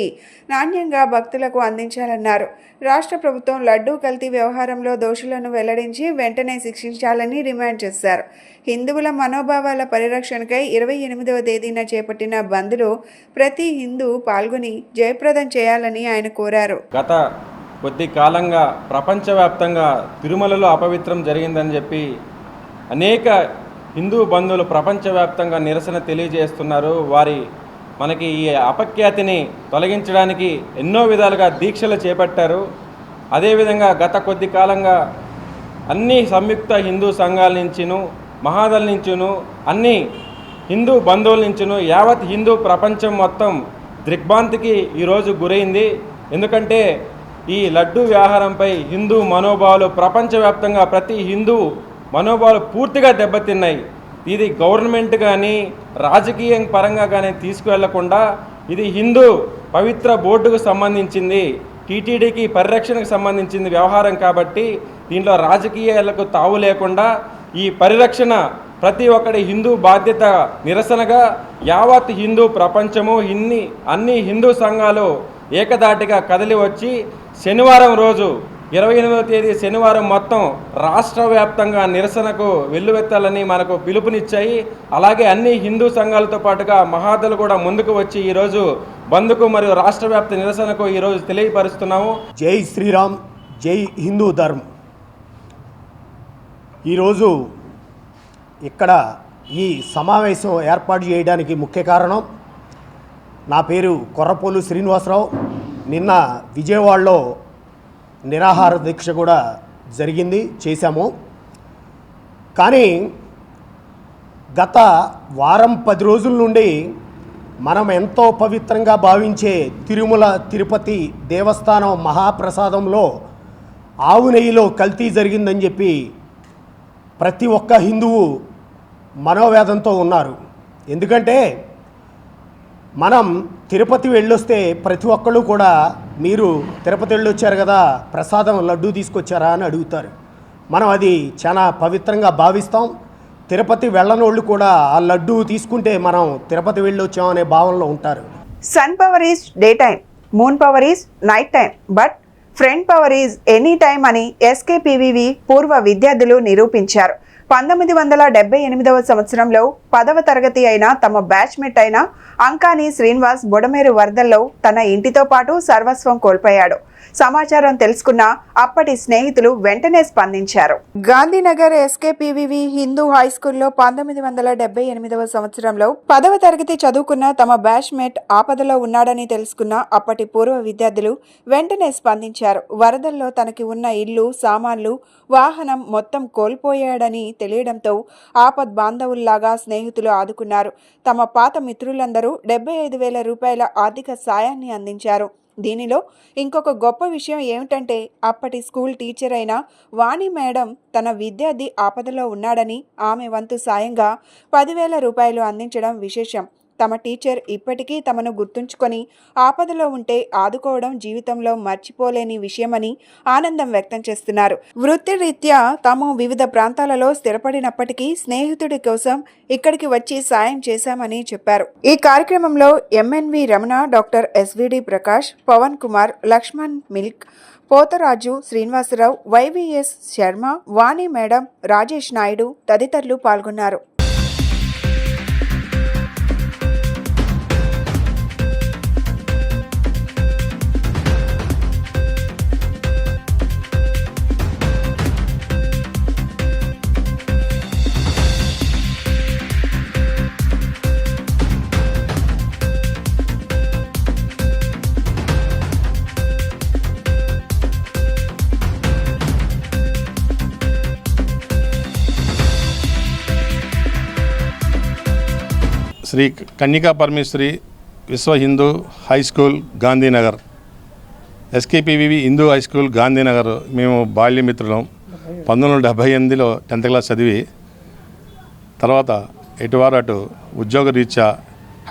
నాణ్యంగా భక్తులకు అందించాలన్నారు. రాష్ట్ర ప్రభుత్వం లడ్డూ కల్తీ వ్యవహారంలో దోషులను వెల్లడించి వెంటనే శిక్షించాలని డిమాండ్ చేశారు. హిందువుల మనోభావాల పరిరక్షణకై 28వ తేదీన చేపట్టిన బంద్లో ప్రతి హిందూ పాల్గొని జయప్రదం చేయాలని ఆయన కోరారు. గత కొద్ది కాలంగా ప్రపంచవ్యాప్తంగా తిరుమలలో అపవిత్రం జరిగిందని చెప్పి అనేక హిందూ బంధువులు ప్రపంచవ్యాప్తంగా నిరసన తెలియజేస్తున్నారు. మనకి ఈ అపఖ్యాతిని తొలగించడానికి ఎన్నో విధాలుగా దీక్షలు చేపట్టారు. అదేవిధంగా గత కొద్ది కాలంగా అన్ని సంయుక్త హిందూ సంఘాల నుంచిను, మహాదల్ నుంచును, అన్ని హిందూ బంధువుల నుంచును యావత్ హిందూ ప్రపంచం మొత్తం దిగ్భ్రాంతికి ఈరోజు గురైంది. ఎందుకంటే ఈ లడ్డూ వ్యవహారంపై హిందూ మనోభావాలు ప్రపంచవ్యాప్తంగా ప్రతి హిందూ మనోభావాలు పూర్తిగా దెబ్బతిన్నాయి. ఇది గవర్నమెంట్ కానీ రాజకీయ పరంగా కానీ తీసుకువెళ్లకుండా ఇది హిందూ పవిత్ర బోర్డుకు సంబంధించింది, టీటీడీకి పరిరక్షణకు సంబంధించింది వ్యవహారం కాబట్టి దీంట్లో రాజకీయాలకు తావు లేకుండా ఈ పరిరక్షణ ప్రతి ఒక్కడి హిందూ బాధ్యత నిరసనగా యావత్ హిందూ ప్రపంచము అన్ని హిందూ సంఘాలు ఏకదాటిగా కదిలి వచ్చి శనివారం రోజు 28వ తేదీ శనివారం మొత్తం రాష్ట్ర వ్యాప్తంగా నిరసనకు వెల్లువెత్తాలని మనకు పిలుపునిచ్చాయి. అలాగే అన్ని హిందూ సంఘాలతో పాటుగా మహాదలు కూడా ముందుకు వచ్చి ఈరోజు బంద్కు మరియు రాష్ట్ర వ్యాప్త నిరసనకు ఈరోజు తెలియపరుస్తున్నాము. జై శ్రీరామ్, జై హిందూ ధర్మ్. ఈరోజు ఇక్కడ ఈ సమావేశం ఏర్పాటు చేయడానికి ముఖ్య కారణం, నా పేరు కొర్రపోలు శ్రీనివాసరావు. నిన్న విజయవాడలో నిరాహార దీక్ష కూడా చేశాము. కానీ గత వారం 10 రోజుల నుండి మనం ఎంతో పవిత్రంగా భావించే తిరుమల తిరుపతి దేవస్థానం మహాప్రసాదంలో ఆవు నెయ్యిలో కల్తీ జరిగిందని చెప్పి ప్రతి ఒక్క హిందువు మనోవేదంతో ఉన్నారు. ఎందుకంటే మనం తిరుపతి వెళ్ళొస్తే ప్రతి ఒక్కళ్ళు కూడా మీరు తిరుపతి వెళ్ళొచ్చారు కదా, ప్రసాదం లడ్డూ తీసుకొచ్చారా అని అడుగుతారు. మనం అది చాలా పవిత్రంగా భావిస్తాం. తిరుపతి వెళ్ళనోళ్ళు కూడా ఆ లడ్డూ తీసుకుంటే మనం తిరుపతి వెళ్ళొచ్చాం అనే భావనలో ఉంటారు. Sun power is day time, moon power is night time, but friend power is any time అని ఎస్కేపీవీవి పూర్వ విద్యార్థులు నిరూపించారు. 1978వ సంవత్సరంలో 10వ తరగతి అయిన తమ బ్యాచ్మేట్ అయిన అంకాని శ్రీనివాస్ బొడమేరు వరదల్లో తన ఇంటితో పాటు సర్వస్వం కోల్పోయాడు. సమాచారం తెలుసుకున్న అప్పటి స్నేహితులు వెంటనే స్పందించారు. గాంధీనగర్ ఎస్కేపీవీవి హిందూ హై స్కూల్లో 1978వ సంవత్సరంలో 10వ తరగతి చదువుకున్న తమ బ్యాచ్మేట్ ఆపదలో ఉన్నాడని తెలుసుకున్న అప్పటి పూర్వ విద్యార్థులు వెంటనే స్పందించారు. వరదల్లో తనకి ఉన్న ఇల్లు, సామాన్లు, వాహనం మొత్తం కోల్పోయాడని తెలియడంతో ఆపద్ బాంధవుల్లాగా స్నేహితులు ఆదుకున్నారు. తమ పాత మిత్రులందరూ 75,000 రూపాయల ఆర్థిక సాయాన్ని అందించారు. దీనిలో ఇంకొక గొప్ప విషయం ఏమిటంటే అప్పటి స్కూల్ టీచర్ అయిన వాణి మేడం తన విద్యార్థి ఆపదలో ఉన్నాడని ఆమె వంతు సాయంగా 10,000 రూపాయలు అందించడం విశేషం. తమ టీచర్ ఇప్పటికీ తమను గుర్తుంచుకొని ఆపదలో ఉంటే ఆదుకోవడం జీవితంలో మర్చిపోలేని విషయమని ఆనందం వ్యక్తం చేస్తున్నారు. వృత్తిరీత్యా తాము వివిధ ప్రాంతాలలో స్థిరపడినప్పటికీ స్నేహితుడి కోసం ఇక్కడికి వచ్చి సాయం చేశామని చెప్పారు. ఈ కార్యక్రమంలో MNV Ramana, doctor SVD Prakash, Pavan Kumar, Laxman milk, Potharaju, Srinivasarao, YVS Sharma, Vani madam, Rajesh Naidu తదితరులు పాల్గొన్నారు. Sri Kanyaka Parameswari Vishwa Hindu high school Gandhinagar, SKPV Hindu high school Gandhinagar. మేము బాల్యమిత్రులం. 1978లో 10th క్లాస్ చదివి తర్వాత ఎటువారు అటు ఉద్యోగ రీత్యా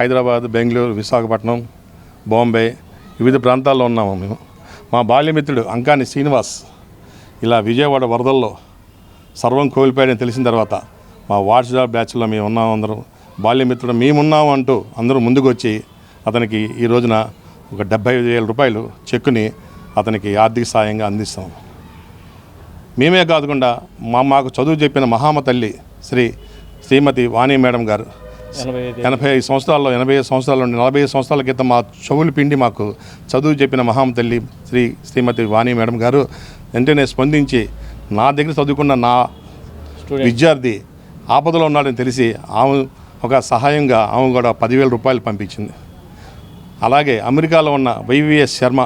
హైదరాబాద్, బెంగళూరు, విశాఖపట్నం, బాంబే వివిధ ప్రాంతాల్లో ఉన్నాము మేము. మా బాల్యమిత్రుడు అంకాని శ్రీనివాస్ ఇలా విజయవాడ వరదల్లో సర్వం కోల్పోయాడని తెలిసిన తర్వాత మా వాట్సాప్ బ్యాచ్లో మేము ఉన్నాము. అందరం బాల్యమిత్రుడు మేమున్నాము అంటూ అందరూ ముందుకు వచ్చి అతనికి ఈ రోజున ఒక 75,000 రూపాయలు చెక్కుని అతనికి ఆర్థిక సాయంగా అందిస్తాం. మేమే కాకుండా మాకు చదువు చెప్పిన మహామ తల్లి శ్రీమతి వాణి మేడం గారు 85 సంవత్సరాల్లో 85 సంవత్సరాల నుండి 45 సంవత్సరాల క్రితం మా చెవులు పిండి మాకు చదువు చెప్పిన మహామ తల్లి శ్రీమతి వాణి మేడం గారు వెంటనే స్పందించి నా దగ్గర చదువుకున్న నా విద్యార్థి ఆపదలో ఉన్నాడని తెలిసి ఆమె ఒక సహాయంగా ఆమె కూడా 10,000 రూపాయలు పంపించింది. అలాగే అమెరికాలో ఉన్న వైవిఎస్ శర్మ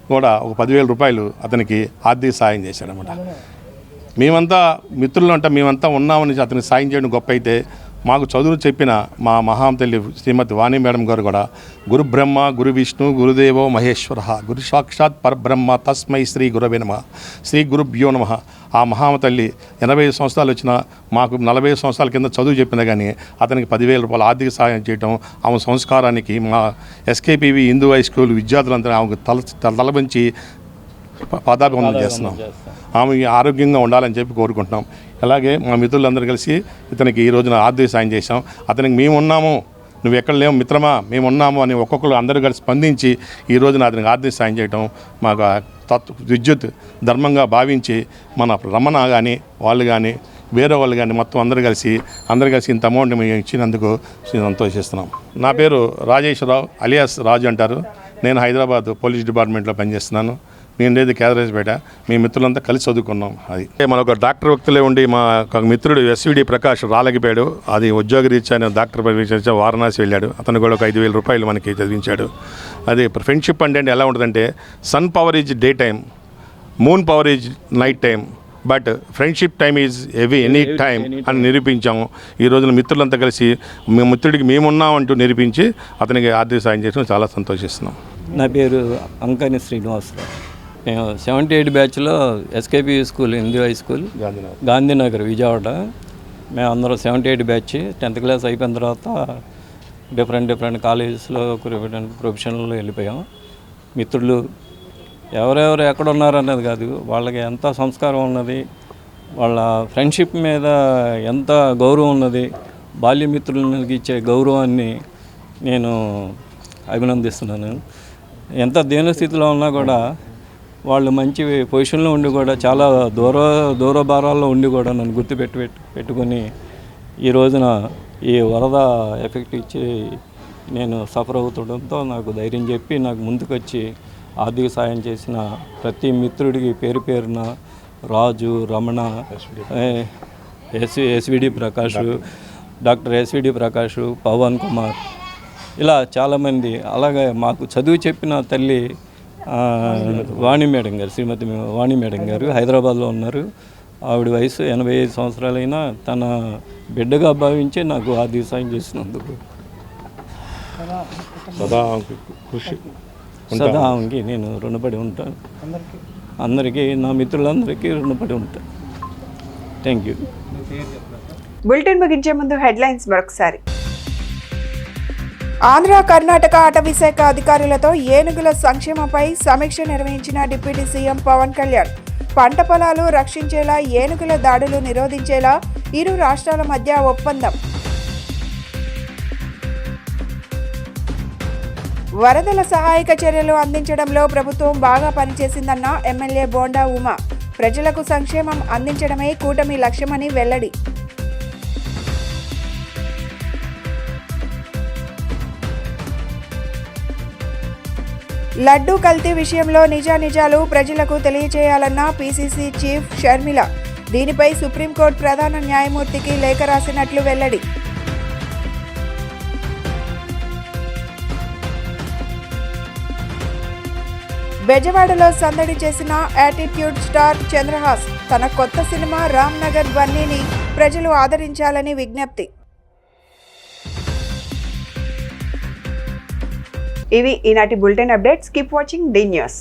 కూడా ఒక 10,000 రూపాయలు అతనికి ఆర్థిక సాయం చేశాడనమాట. మేమంతా మిత్రులు అంటే మేమంతా ఉన్నామని అతనికి సాయం చేయడం గొప్ప అయితే, మాకు చదువు చెప్పిన మా మహాం తల్లి శ్రీమతి వాణి మేడం గారు కూడా గురు బ్రహ్మ, గురు విష్ణు, గురుదేవో మహేశ్వర, గురు సాక్షాత్ పరబ్రహ్మ తస్మై శ్రీ గురవే నమః, శ్రీ గురుభ్యో నమః. ఆ మహామ తల్లి 85 సంవత్సరాలు వచ్చిన మాకు 40 సంవత్సరాల కింద చదువు చెప్పినా కానీ అతనికి 10,000 రూపాయలు ఆర్థిక సహాయం చేయటం ఆమె సంస్కారానికి మా ఎస్కేపీవి హిందూ హై స్కూల్ విద్యార్థులంతా ఆమెకు తలబంచి పాదాభివందనం చేస్తున్నాం. ఆమె ఆరోగ్యంగా ఉండాలని చెప్పి కోరుకుంటున్నాం. అలాగే మా మిత్రులందరూ కలిసి ఇతనికి ఈ రోజున ఆర్థిక సాయం చేశాం. అతనికి మేమున్నాము, నువ్వు ఎక్కడ లేవు మిత్రమా, మేమున్నాము అని ఒక్కొక్కరు అందరూ కలిసి స్పందించి ఈ రోజున అతనికి ఆర్థిక సాయం చేయటం మాకు విద్యుత్ ధర్మంగా భావించి మన రమణ కానీ వాళ్ళు కానీ వేరే వాళ్ళు కానీ మొత్తం అందరూ కలిసి ఇంత అమౌంట్ మేము ఇచ్చినందుకు సంతోషిస్తున్నాం. నా పేరు రాజేశ్వరరావు అలియాస్ రాజు అంటారు. నేను హైదరాబాద్ పోలీస్ డిపార్ట్మెంట్లో పనిచేస్తున్నాను. మేము ఉండేది కేదరేజ్పేట. మీ మిత్రులంతా కలిసి చదువుకున్నాం. అది మన ఒక డాక్టర్ వ్యక్తులే ఉండి మా ఒక మిత్రుడు ఎస్విడి ప్రకాష్ రాలగిపోయాడు. అది ఉద్యోగ రీత్యా డాక్టర్ పరీక్ష వారణాసి వెళ్ళాడు. అతను కూడా ఒక 5,000 రూపాయలు మనకి చదివించాడు. అది ఫ్రెండ్షిప్ అంటే ఎలా ఉంటుందంటే, sun power is day time, moon power is night time, but friendship time is any time అని నిరూపించాము. ఈ రోజున మిత్రులంతా కలిసి మేము మిత్రుడికి మేమున్నామంటూ నిరూపించి అతనికి ఆర్థిక సాయం చేయడం చాలా సంతోషిస్తున్నాం. నా పేరు అంకాని శ్రీనివాసరావు. నేను 78 బ్యాచ్లో SKP school Hindu high school Gandhinagar Vijayawada. మేము అందరం 78 బ్యాచ్. 10th క్లాస్ అయిపోయిన తర్వాత డిఫరెంట్ కాలేజెస్లో ప్రొఫెషనల్లో వెళ్ళిపోయాం. మిత్రులు ఎవరెవరు ఎక్కడ ఉన్నారనేది కాదు, వాళ్ళకి ఎంత సంస్కారం ఉన్నది, వాళ్ళ ఫ్రెండ్షిప్ మీద ఎంత గౌరవం ఉన్నది, బాల్యమిత్రులకి ఇచ్చే గౌరవాన్ని నేను అభినందిస్తున్నాను. ఎంత దీనస్థితిలో ఉన్నా కూడా వాళ్ళు మంచి పొజిషన్లో ఉండి కూడా చాలా దూర భారాల్లో ఉండి కూడా నన్ను పెట్టుకొని ఈ రోజున ఈ వరద ఎఫెక్ట్ ఇచ్చి నేను సఫర్ అవుతుండడంతో నాకు ధైర్యం చెప్పి నాకు ముందుకొచ్చి ఆర్థిక సాయం చేసిన ప్రతి మిత్రుడికి పేరున Raju, Ramana, SVD Prakash, doctor SVD Prakash, Pavan Kumar, ఇలా చాలామంది. అలాగే మాకు చదువు చెప్పిన తల్లి వాణి మేడం గారు, శ్రీమతి వాణి మేడం గారు హైదరాబాద్లో ఉన్నారు. ఆవిడ వయసు 85 సంవత్సరాలైనా తన బిడ్డగా భావించి నాకు ఆర్థిక సాయం చేసినందుకు సదా ఆమెకి నేను రుణపడి ఉంటాను. అందరికీ నా మిత్రులందరికీ రుణపడి ఉంటాను. Thank you. బులెటిన్ ముగించే ముందు హెడ్లైన్స్ మరొకసారి. ఆంధ్ర కర్ణాటక అటవీ శాఖ అధికారులతో ఏనుగుల సంక్షేమంపై సమీక్ష నిర్వహించిన డిప్యూటీ సీఎం పవన్ కళ్యాణ్. పంట పొలాలు రక్షించేలా ఏనుగుల దాడులు నిరోధించేలా ఇరు రాష్ట్రాల మధ్య ఒప్పందం. వరదల సహాయక చర్యలు అందించడంలో ప్రభుత్వం బాగా పనిచేసిందన్న ఎమ్మెల్యే బోండా ఉమా. ప్రజలకు సంక్షేమం అందించడమే కూటమి లక్ష్యమని వెల్లడి. లడ్డూ కల్తీ విషయంలో నిజానిజాలు ప్రజలకు తెలియజేయాలన్న పీసీసీ చీఫ్ షర్మిల. దీనిపై సుప్రీంకోర్టు ప్రధాన న్యాయమూర్తికి లేఖ రాసినట్లు వెల్లడి. బెజవాడలో సందడి చేసిన యాటిట్యూడ్ స్టార్ చంద్రహాస్. తన కొత్త సినిమా రామ్ నగర్ బన్నీని ప్రజలు ఆదరించాలని విజ్ఞప్తి. ఇవి ఈనాటి bulletin updates. Keep watching the news.